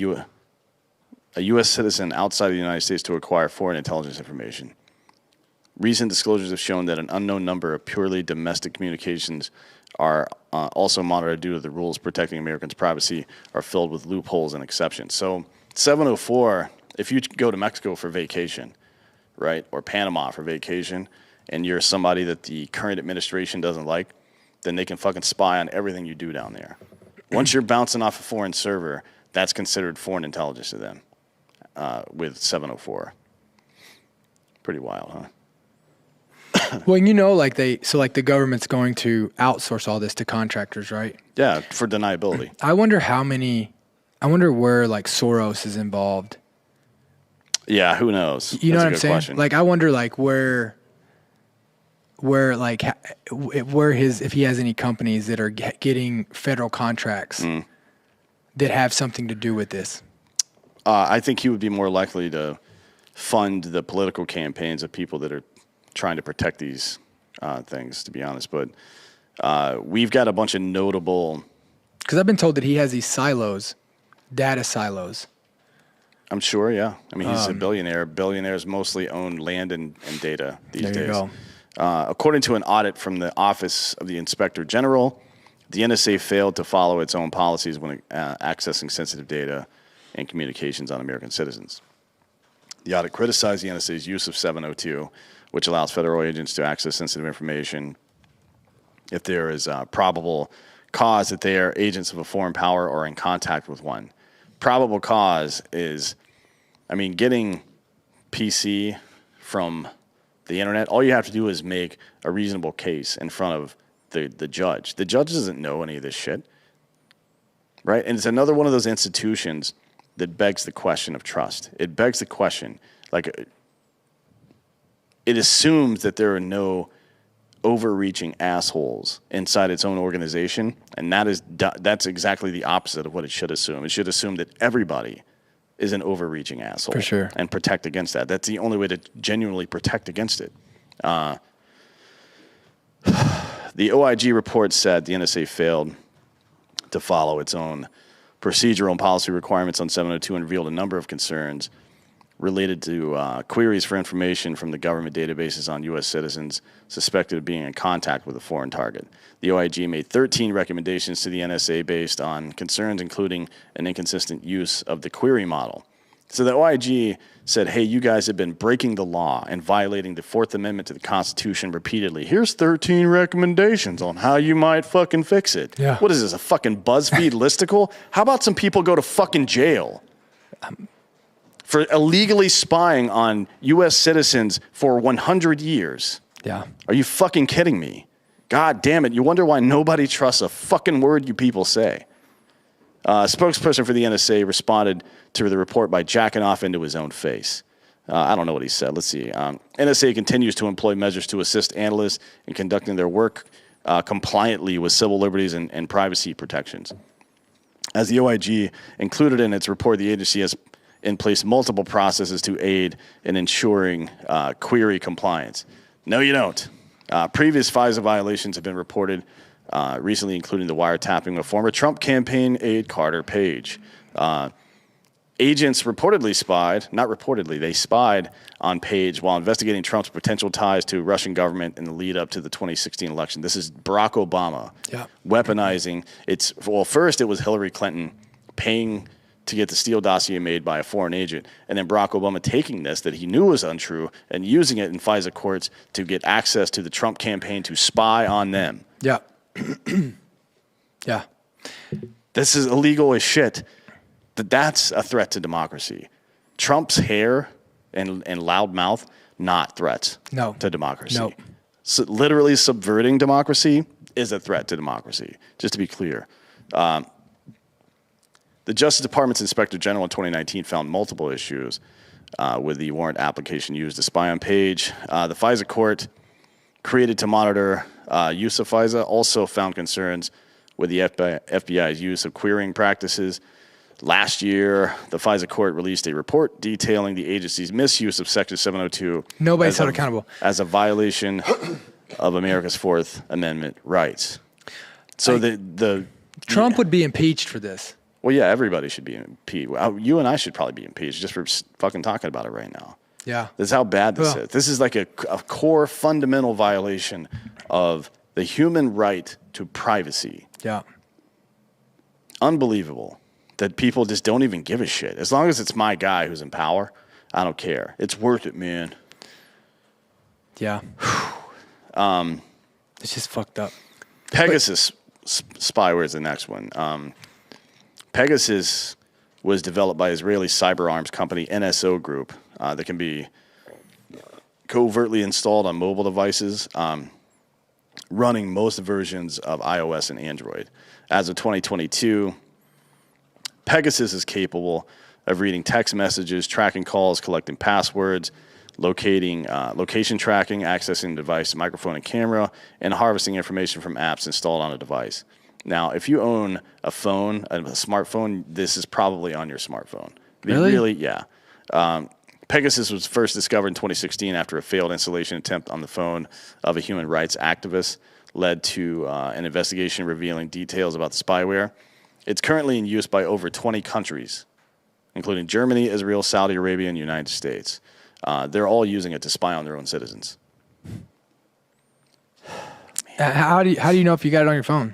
U.S. citizen outside of the United States to acquire foreign intelligence information. Recent disclosures have shown that an unknown number of purely domestic communications are also monitored due to the rules protecting Americans' privacy are filled with loopholes and exceptions. So 704, if you go to Mexico for vacation, right, or Panama for vacation, and you're somebody that the current administration doesn't like, then they can fucking spy on everything you do down there. Once you're bouncing off a foreign server, that's considered foreign intelligence to them with 704. Pretty wild, huh? Well, like the government's going to outsource all this to contractors, right? Yeah, for deniability. I wonder where like Soros is involved. Yeah, who knows? You know That's what I'm saying? question. Like, I wonder like where if he has any companies that are getting federal contracts that have something to do with this. I think he would be more likely to fund the political campaigns of people that are trying to protect these things, to be honest. But we've got a bunch of notable... Because I've been told that he has these silos, data silos. I'm sure, yeah. I mean, he's a billionaire. Billionaires mostly own land and data these days. There you go. According to an audit from the Office of the Inspector General, the NSA failed to follow its own policies when accessing sensitive data and communications on American citizens. The audit criticized the NSA's use of 702, which allows federal agents to access sensitive information if there is probable cause that they are agents of a foreign power or in contact with one. Probable cause is, getting PC from the internet, all you have to do is make a reasonable case in front of the judge. The judge doesn't know any of this shit, right? And it's another one of those institutions that begs the question of trust. It begs the question, like, it assumes that there are no overreaching assholes inside its own organization, and that's exactly the opposite of what it should assume. It should assume that everybody is an overreaching asshole. For sure. And protect against that. That's the only way to genuinely protect against it. The OIG report said the NSA failed to follow its own procedural and policy requirements on 702 and revealed a number of concerns related to queries for information from the government databases on U.S. citizens suspected of being in contact with a foreign target. The OIG made 13 recommendations to the NSA based on concerns including an inconsistent use of the query model. So the OIG said, hey, you guys have been breaking the law and violating the Fourth Amendment to the Constitution repeatedly. Here's 13 recommendations on how you might fucking fix it. Yeah. What is this, a fucking BuzzFeed listicle? How about some people go to fucking jail for illegally spying on U.S. citizens for 100 years? Yeah. Are you fucking kidding me? God damn it. You wonder why nobody trusts a fucking word you people say. A spokesperson for the NSA responded to the report by jacking off into his own face. I don't know what he said. Let's see. NSA continues to employ measures to assist analysts in conducting their work compliantly with civil liberties and privacy protections. As the OIG included in its report, the agency has in place multiple processes to aid in ensuring query compliance. No, you don't. Previous FISA violations have been reported recently, including the wiretapping of former Trump campaign aide Carter Page. Agents reportedly spied, not reportedly, they spied on Page while investigating Trump's potential ties to Russian government in the lead up to the 2016 election. This is Barack Obama weaponizing. First it was Hillary Clinton paying to get the Steele dossier made by a foreign agent, and then Barack Obama taking this that he knew was untrue and using it in FISA courts to get access to the Trump campaign to spy on them. Yeah. Yeah. This is illegal as shit. That's a threat to democracy. Trump's hair and loud mouth, not threats to democracy. No. So literally subverting democracy is a threat to democracy, just to be clear. The Justice Department's Inspector General in 2019 found multiple issues with the warrant application used to spy on Page. The FISA court created to monitor use of FISA also found concerns with the FBI's use of querying practices. Last year, the FISA court released a report detailing the agency's misuse of Section 702. Nobody's held accountable. As a violation of America's Fourth Amendment rights. So the Trump would be impeached for this. Well, yeah, everybody should be impeached. You and I should probably be impeached just for fucking talking about it right now. Yeah. This is how bad this is. This is like a core fundamental violation of the human right to privacy. Yeah. Unbelievable that people just don't even give a shit. As long as it's my guy who's in power, I don't care. It's worth it, man. Yeah. It's just fucked up. Pegasus Spyware is the next one. Pegasus was developed by Israeli cyber arms company NSO Group that can be covertly installed on mobile devices, running most versions of iOS and Android. As of 2022, Pegasus is capable of reading text messages, tracking calls, collecting passwords, locating location tracking, accessing the device, microphone and camera, and harvesting information from apps installed on a device. Now, if you own a phone, a smartphone, this is probably on your smartphone. Really? Yeah. Pegasus was first discovered in 2016 after a failed installation attempt on the phone of a human rights activist led to an investigation revealing details about the spyware. It's currently in use by over 20 countries, including Germany, Israel, Saudi Arabia, and the United States. They're all using it to spy on their own citizens. How do you know if you got it on your phone?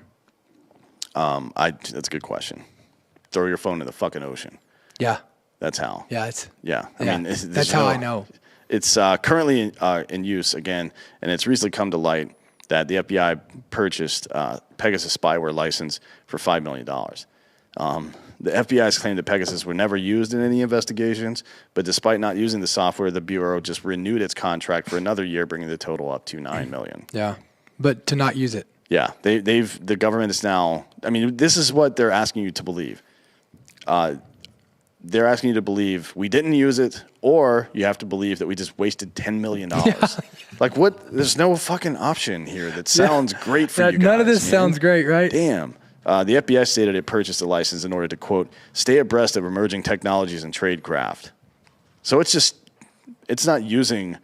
That's a good question. Throw your phone in the fucking ocean. Yeah. That's how. Yeah. I mean, that's how I know. It's currently in use again, and it's recently come to light that the FBI purchased Pegasus Spyware license for $5 million. The FBI has claimed that Pegasus were never used in any investigations, but despite not using the software, the Bureau just renewed its contract for another year, bringing the total up to $9 million. Yeah, but to not use it. Yeah, the government is now, I mean, this is what they're asking you to believe. They're asking you to believe we didn't use it, or you have to believe that we just wasted $10 million. Yeah. Like, what? There's no fucking option here that sounds great for you guys. None of this sounds great, right? Damn. The FBI stated it purchased the license in order to, quote, stay abreast of emerging technologies and tradecraft. So it's not using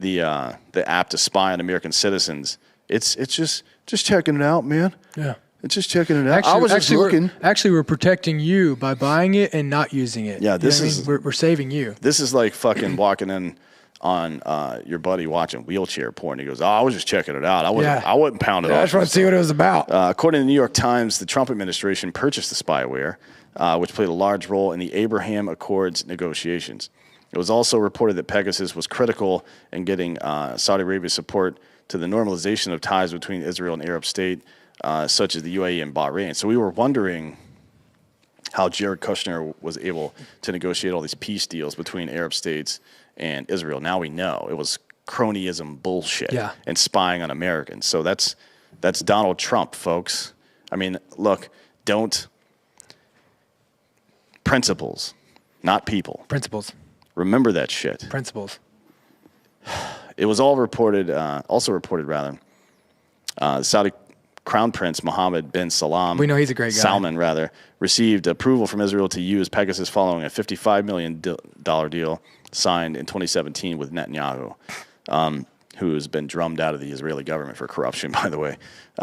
the app to spy on American citizens. It's just checking it out, man. Yeah. It's just checking it out. I was just looking. We're protecting you by buying it and not using it. Yeah, this is. We're saving you. This is like fucking walking in on your buddy watching wheelchair porn. He goes, "Oh, I was just checking it out. I wouldn't pound it off." I just want to see what it was about. According to the New York Times, the Trump administration purchased the spyware, which played a large role in the Abraham Accords negotiations. It was also reported that Pegasus was critical in getting Saudi Arabia's support to the normalization of ties between Israel and Arab state, such as the UAE and Bahrain. So we were wondering how Jared Kushner was able to negotiate all these peace deals between Arab states and Israel. Now we know it was cronyism bullshit and spying on Americans. So that's Donald Trump, folks. I mean, look, principles, not people. Principles. Remember that shit. Principles. It was also reported, the Saudi Crown Prince Mohammed bin Salman. We know he's a great guy. Salman, rather, received approval from Israel to use Pegasus following a $55 million deal signed in 2017 with Netanyahu, who has been drummed out of the Israeli government for corruption, by the way.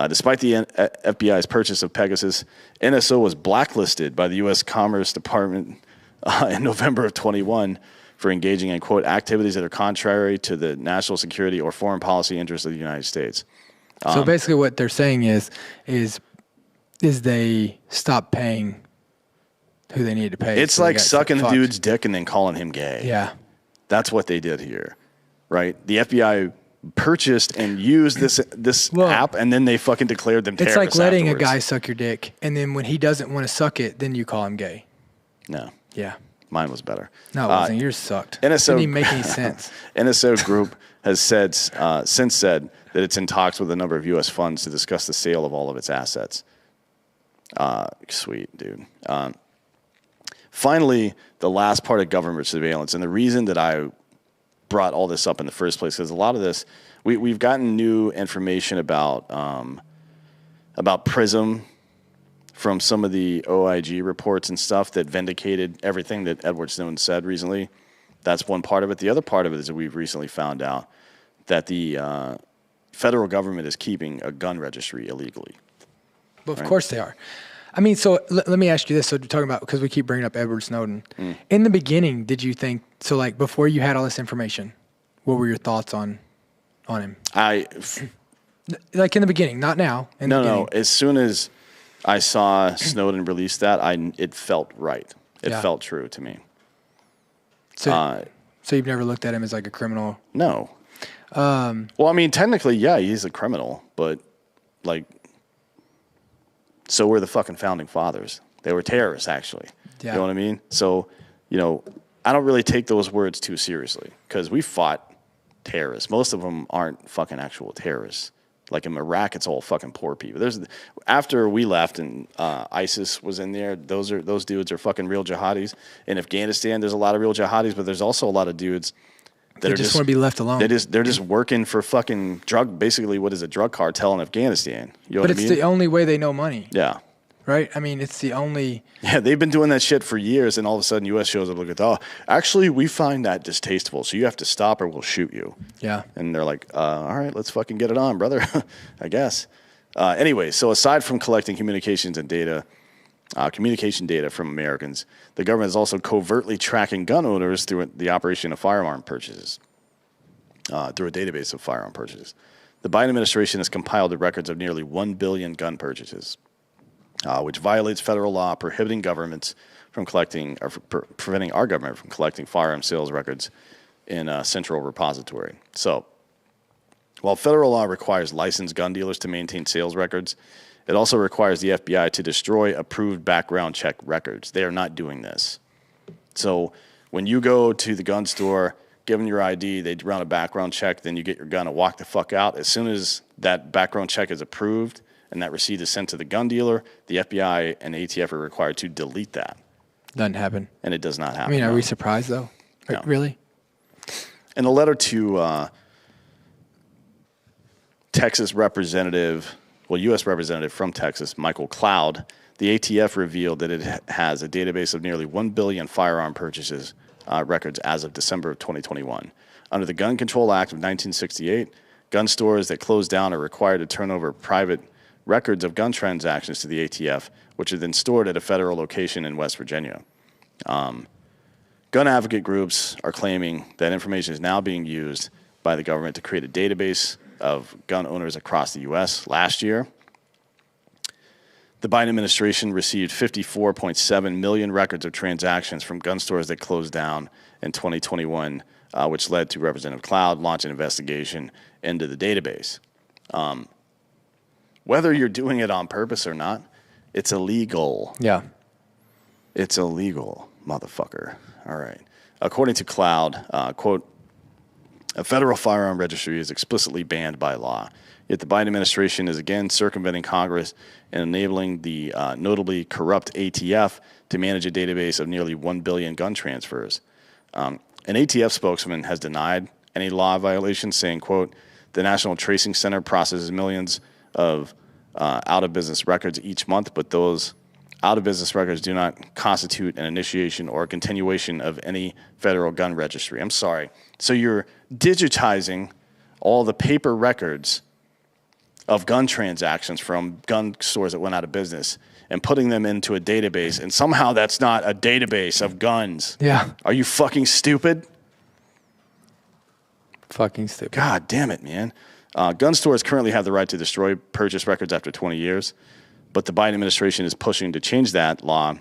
Despite the FBI's purchase of Pegasus, NSO was blacklisted by the U.S. Commerce Department in November of 21 for engaging in, quote, activities that are contrary to the national security or foreign policy interests of the United States. So basically what they're saying is they stopped paying who they needed to pay. It's like sucking a dude's dick and then calling him gay. Yeah. That's what they did here, right? The FBI purchased and used this app, and then they fucking declared them terrorists. It's like letting afterwards. a guy suck your dick, and then when he doesn't want to suck it, then you call him gay. No. Yeah. Mine was better. No, it wasn't. Yours sucked. NSO, didn't even make any sense. NSO Group has since said that it's in talks with a number of U.S. funds to discuss the sale of all of its assets. Sweet, dude. Finally, the last part of government surveillance, and the reason that I brought all this up in the first place, because a lot of this, we've gotten new information about PRISM from some of the OIG reports and stuff that vindicated everything that Edward Snowden said recently. That's one part of it. The other part of it is that we've recently found out that the federal government is keeping a gun registry illegally. Well, of course they are. I mean, so let me ask you this. So talking about, because we keep bringing up Edward Snowden. In the beginning, did you think, so like before you had all this information, what were your thoughts on him? Like in the beginning, not now. No. As soon as I saw Snowden release that, it felt right. It felt true to me. So you've never looked at him as like a criminal? No. Well, I mean, technically, yeah, he's a criminal, but like, so were the fucking founding fathers. They were terrorists, actually. Yeah. You know what I mean? So, I don't really take those words too seriously because we fought terrorists. Most of them aren't fucking actual terrorists. Like in Iraq, it's all fucking poor people. After we left and ISIS was in there, those dudes are fucking real jihadis. In Afghanistan, there's a lot of real jihadis, but there's also a lot of dudes that just want to be left alone. They're just working for fucking basically what is a drug cartel in Afghanistan. You know but what I mean? It's the only way they know money. Yeah. Right? I mean, it's the only... Yeah, they've been doing that shit for years, and all of a sudden U.S. shows up and look at, actually, we find that distasteful, so you have to stop or we'll shoot you. Yeah. And they're like, all right, let's fucking get it on, brother, I guess. Anyway, so aside from collecting communication data from Americans, the government is also covertly tracking gun owners through the operation of firearm purchases, through a database of firearm purchases. The Biden administration has compiled the records of nearly 1 billion gun purchases, which violates federal law prohibiting governments from collecting, or preventing our government from collecting firearm sales records in a central repository. So, while federal law requires licensed gun dealers to maintain sales records, it also requires the FBI to destroy approved background check records. They are not doing this. So, when you go to the gun store, give them your ID, they run a background check, then you get your gun and walk the fuck out. As soon as that background check is approved, and that receipt is sent to the gun dealer, the FBI and ATF are required to delete that. Doesn't happen. And it does not happen. I mean, are we surprised, though? No. Really? In a letter to Texas Representative, U.S. representative from Texas, Michael Cloud, the ATF revealed that it has a database of nearly 1 billion firearm purchases records as of December of 2021. Under the Gun Control Act of 1968, gun stores that close down are required to turn over private records of gun transactions to the ATF, which are then stored at a federal location in West Virginia. Gun advocate groups are claiming that information is now being used by the government to create a database of gun owners across the U.S. Last year, the Biden administration received 54.7 million records of transactions from gun stores that closed down in 2021, which led to Representative Cloud launching an investigation into the database. Whether you're doing it on purpose or not, it's illegal. Yeah. It's illegal, motherfucker. All right. According to Cloud, quote, a federal firearm registry is explicitly banned by law. Yet the Biden administration is again circumventing Congress and enabling the notably corrupt ATF to manage a database of nearly 1 billion gun transfers. An ATF spokesman has denied any law violations, saying, quote, the National Tracing Center processes millions of out-of-business records each month, but those out-of-business records do not constitute an initiation or continuation of any federal gun registry. I'm sorry. So you're digitizing all the paper records of gun transactions from gun stores that went out of business and putting them into a database, and somehow that's not a database of guns. Yeah. Are you fucking stupid? Fucking stupid. God damn it, man. Gun stores currently have the right to destroy purchase records after 20 years, but the Biden administration is pushing to change that law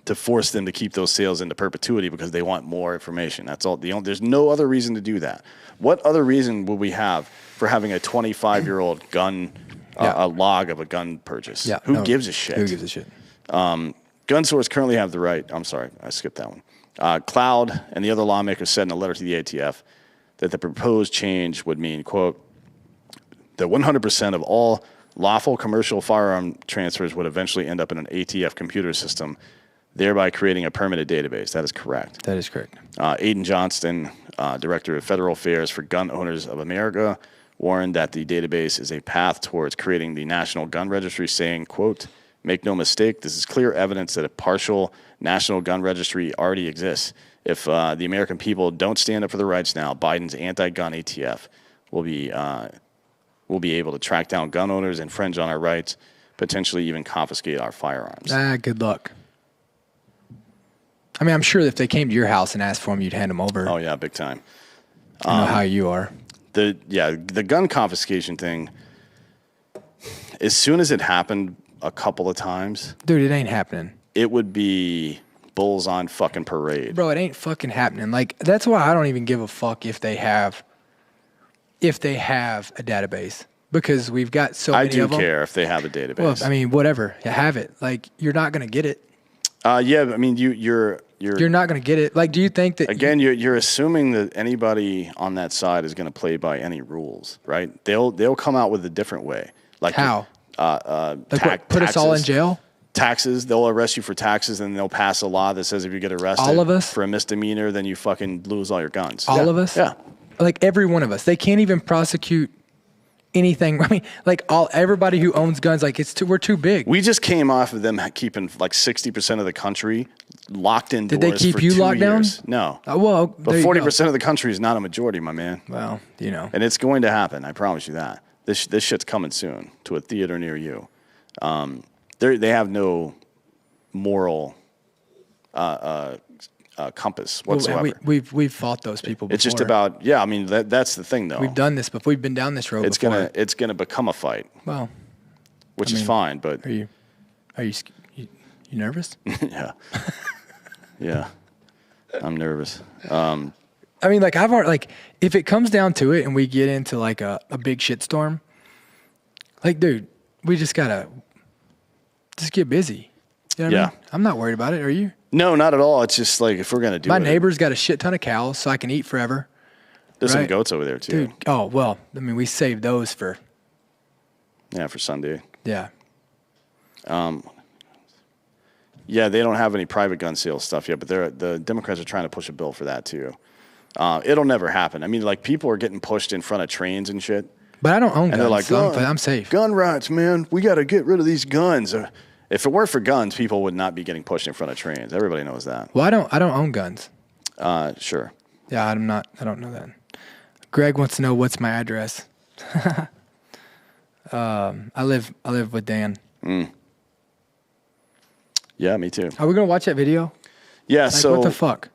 to force them to keep those sales into perpetuity because they want more information. That's all. There's no other reason to do that. What other reason would we have for having a 25-year-old gun, a log of a gun purchase? Yeah. Who gives a shit? Who gives a shit? Gun stores currently have the right. I'm sorry, I skipped that one. Cloud and the other lawmakers said in a letter to the ATF that the proposed change would mean, quote, that 100% of all lawful commercial firearm transfers would eventually end up in an ATF computer system, thereby creating a permanent database. That is correct. That is correct. Aiden Johnston, Director of Federal Affairs for Gun Owners of America, warned that the database is a path towards creating the National Gun Registry, saying, quote, make no mistake, this is clear evidence that a partial National Gun Registry already exists. If the American people don't stand up for their rights now, Biden's anti-gun ATF will be able to track down gun owners, infringe on our rights, potentially even confiscate our firearms. Good luck. I mean, I'm sure if they came to your house and asked for them, you'd hand them over. Oh, yeah, big time. I know how you are. The gun confiscation thing, as soon as it happened a couple of times, Dude, it ain't happening. it would be bulls on fucking parade. Bro, it ain't fucking happening. Like, that's why I don't even give a fuck if they have a database, because we've got so I many do of them. care if they have a database. Well, I mean, whatever. You have it. Like, you're not going to get it. Yeah, I mean, you're You're not going to get it. Like, do you think that... again, you're assuming that anybody on that side is going to play by any rules, right? They'll come out with a different way. Like How? Like, what, put us all in jail? Taxes. They'll arrest you for taxes, and they'll pass a law that says if you get arrested All of us? for a misdemeanor, then you fucking lose all your guns. All of us? Yeah. Like, every one of us. They can't even prosecute anything. I mean, like, everybody who owns guns, like, we're too big. We just came off of them keeping like 60% of the country locked indoors. Did they keep for you 2 locked down? years. No. Well, But 40% of the country is not a majority, my man. Well, you know. And it's going to happen. I promise you that. This shit's coming soon to a theater near you. They have no moral compass whatsoever. Well, we've fought those people before. It's just about, yeah, I mean, that's the thing, though. We've done this, but we've been down this road before. It's gonna become a fight. Well, which is fine, but... Are you nervous? Yeah. Yeah. I'm nervous. I mean, like, I've already, like, if it comes down to it and we get into like a big shitstorm, like, dude, we just gotta just get busy. You know what I mean? I'm not worried about it. Are you? No, not at all. It's just like, if we're gonna do My it. neighbor's got a shit ton of cows, so I can eat forever. There's some right? goats over there too. Dude, oh, well, I mean, we saved those for... Yeah, for Sunday. Yeah. Yeah, they don't have any private gun sales stuff yet, but the Democrats are trying to push a bill for that too. It'll never happen. I mean, like, people are getting pushed in front of trains and shit But I don't own guns, And they're like, so I'm safe. Gun rights, man. We got to get rid of these guns. If it weren't for guns, people would not be getting pushed in front of trains. Everybody knows that. Well, I don't own guns. Sure. Yeah, I don't know that. Greg wants to know what's my address. I live with Dan. Yeah, me too. Are we gonna watch that video? Yeah. Like, So what the fuck?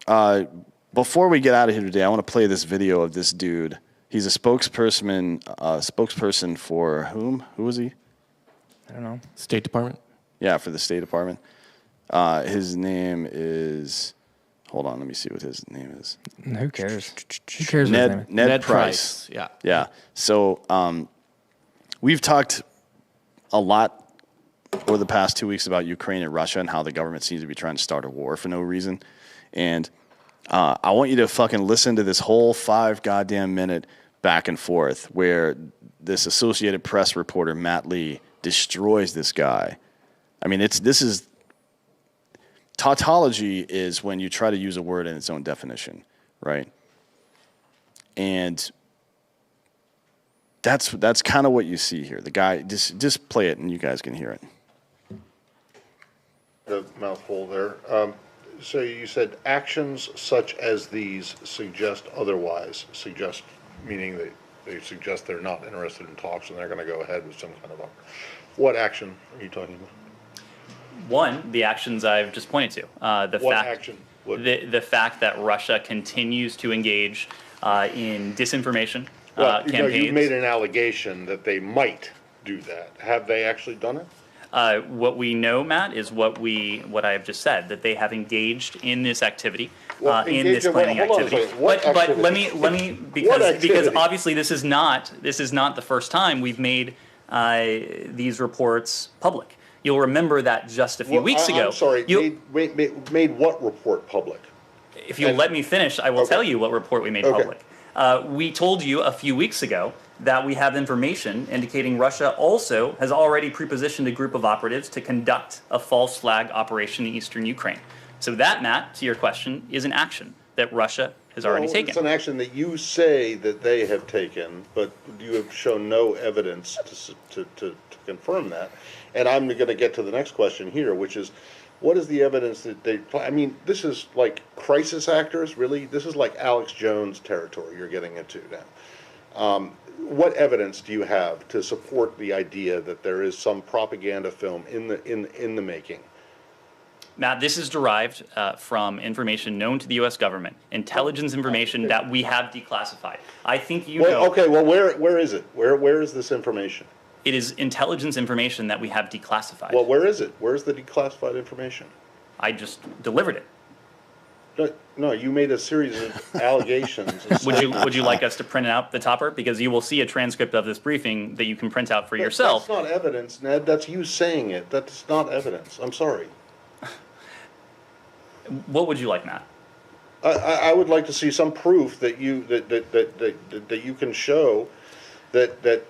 Before we get out of here today, I want to play this video of this dude. He's a spokesperson for whom? Who was he? I don't know. State Department. Yeah, for the State Department. His name is. Hold on, let me see what his name is. Who cares? Who cares what his name is? Ned Price. Yeah. Yeah. So we've talked a lot over the past 2 weeks about Ukraine and Russia and how the government seems to be trying to start a war for no reason. And I want you to fucking listen to this whole 5 goddamn minute back and forth where this Associated Press reporter, Matt Lee, destroys this guy. I mean, tautology is when you try to use a word in its own definition, right? And that's kind of what you see here. The guy, just play it and you guys can hear it. The mouthful there. So you said actions such as these suggest otherwise. Suggest meaning they suggest they're not interested in talks and they're going to go ahead with some kind of what action are you talking about? One, the actions I've just pointed to. The fact that Russia continues to engage in disinformation campaigns. You made an allegation that they might do that. Have they actually done it? What we know, Matt, is what I have just said, that they have engaged in this activity, in this planning activity. But let me because obviously this is not the first time we've made these reports public. You'll remember that just a few weeks ago. I'm sorry, made what report public? If you'll let me finish, I will tell you what report we made public. We told you a few weeks ago that we have information indicating Russia also has already prepositioned a group of operatives to conduct a false flag operation in eastern Ukraine. So that, Matt, to your question, is an action that Russia has already taken. It's an action that you say that they have taken, but you have shown no evidence to confirm that. And I'm going to get to the next question here, which is, what is the evidence that they... I mean, this is like crisis actors, really? This is like Alex Jones territory you're getting into now. What evidence do you have to support the idea that there is some propaganda film in the making? Matt, this is derived from information known to the U.S. government, intelligence information that we have declassified. I think you know... Okay, well, where is it? Where is this information? It is intelligence information that we have declassified. Well, where is it? Where's the declassified information? I just delivered it. No, you made a series of allegations. Would you like us to print out the topper? Because you will see a transcript of this briefing that you can print out for yourself. That's not evidence, Ned. That's you saying it. That's not evidence. I'm sorry. What would you like, Matt? I would like to see some proof that you can show that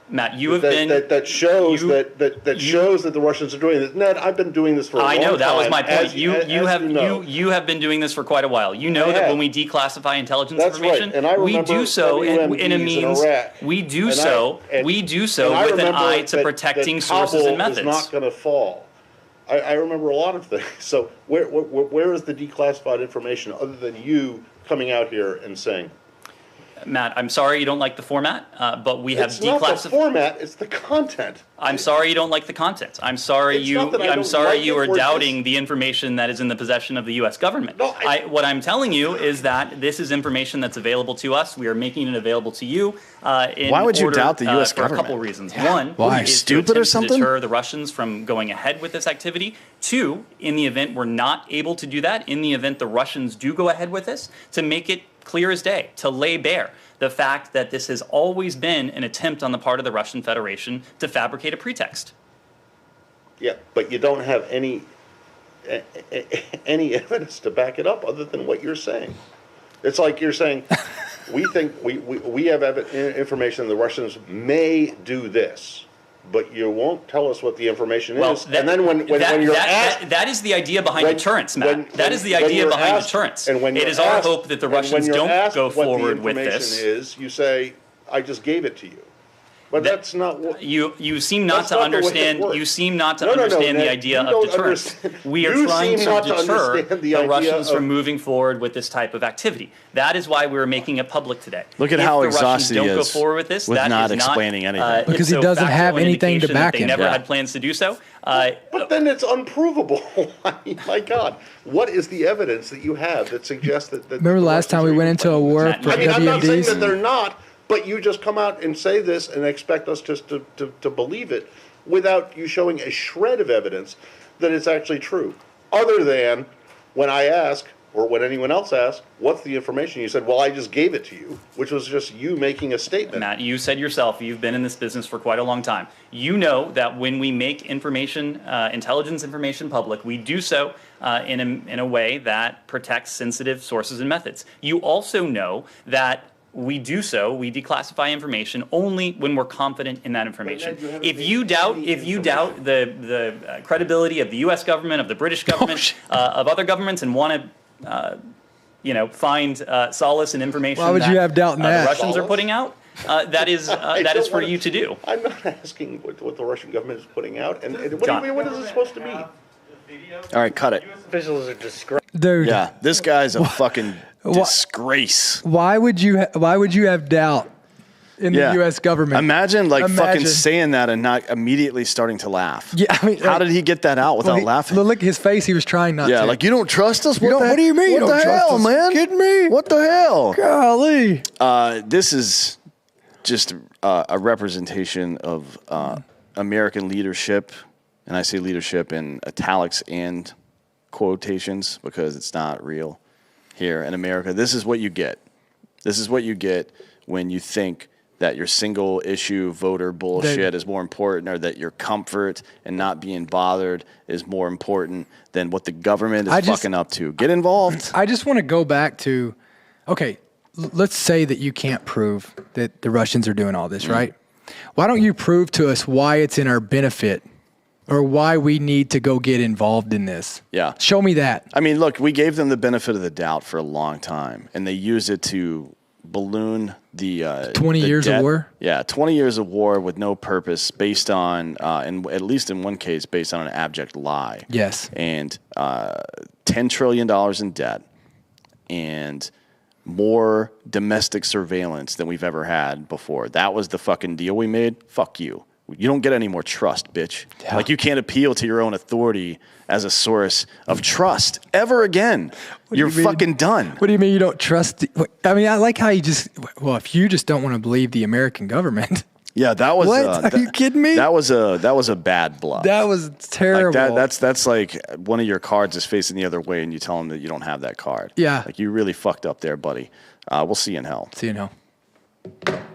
Matt, you have been that shows that the Russians are doing this. Ned, I've been doing this for a long time. I know, that was my point. You have been doing this for quite a while. You know that when we declassify intelligence information, we do so in a means we do so with an eye to protecting sources and methods. Is not going to fall. I remember a lot of things. So where is the declassified information other than you coming out here and saying? Matt, I'm sorry you don't like the format, but we have declassified. It's not the format; it's the content. I'm sorry you don't like the content. I'm sorry you are doubting the information that is in the possession of the U.S. government. No, what I'm telling you is that this is information that's available to us. We are making it available to you. Why would you doubt the U.S. government? For a couple of reasons. One, why? Is Stupid or something? To deter the Russians from going ahead with this activity. Two, in the event we're not able to do that, in the event the Russians do go ahead with this, to make it clear as day, to lay bare the fact that this has always been an attempt on the part of the Russian Federation to fabricate a pretext. Yeah, but you don't have any evidence to back it up other than what you're saying. It's like you're saying, we think we have information the Russians may do this, but you won't tell us what the information is. And then when you're asked... That is the idea behind deterrence, Matt. That is the idea behind deterrence. It is our hope that the Russians don't go forward with this. You say, I just gave it to you. But that's not what you seem not to understand. You seem not to No, understand Ned, the idea you of don't deterrence. understand. We are You trying seem to not to deter understand the the idea Russians of- from moving forward with this type of activity. That is why we're making it public today. Look at if how the exhausted he Russians don't go is forward with this, with that not is explaining anything. Because he ipso doesn't facto have anything to indication back that they him. never Yeah. had plans to do so. But then it's unprovable. I mean, my God, what is the evidence that you have that suggests that? Remember the last time we went into a war Matt, for I mean, I'm not saying that WMDs? they're not, but you just come out and say this and expect us just to believe it without you showing a shred of evidence that it's actually true. Other than when I ask, or when anyone else asks, what's the information? You said, well, I just gave it to you, which was just you making a statement. Matt, you said yourself, you've been in this business for quite a long time. You know that when we make information, intelligence information public, we do so in a way that protects sensitive sources and methods. You also know that we declassify information only when we're confident in that information. Ned, If you doubt the credibility of the U.S. government, of the British government, of other governments, and want to find solace in information Why would you have doubt in that? the Russians are Solace? putting out, that is for you to do. I'm not asking what the Russian government is putting out, and John. what is it supposed to mean? All right, cut it. Officials are disgraced. Dude, Yeah, this guy's a fucking disgrace. why would you have doubt in the U.S. government? Imagine fucking saying that and not immediately starting to laugh. Yeah, I mean, how did he get that out without laughing? Look at his face. He was trying not to. Yeah, like you don't trust us. What do you mean? What you the don't trust hell, us? man? You kidding me? What the hell? Golly. This is just a representation of American leadership, and I say leadership in italics and quotations because it's not real here in America. This is what you get. This is what you get when you think that your single issue voter bullshit is more important, or that your comfort and not being bothered is more important than what the government is fucking up to. Get involved. I just want to go back to, okay, let's say that you can't prove that the Russians are doing all this, right? Why don't you prove to us why it's in our benefit or why we need to go get involved in this? Yeah. Show me that. I mean, look, we gave them the benefit of the doubt for a long time, and they used it to balloon the 20 years of war? Yeah, 20 years of war with no purpose, based on, and at least in one case, based on an abject lie. Yes. And $10 trillion in debt, and more domestic surveillance than we've ever had before. That was the fucking deal we made. Fuck you. You don't get any more trust, bitch. Yeah. Like, you can't appeal to your own authority as a source of trust ever again. You're do you mean? fucking done. What do you mean you don't trust? I mean, I like how you just, well, if you just don't want to believe the American government. Yeah, that was. What? Are you kidding me? That was a bad bluff. That was terrible. Like that's like one of your cards is facing the other way, and you tell them that you don't have that card. Yeah. Like, you really fucked up there, buddy. We'll see you in hell. See you now.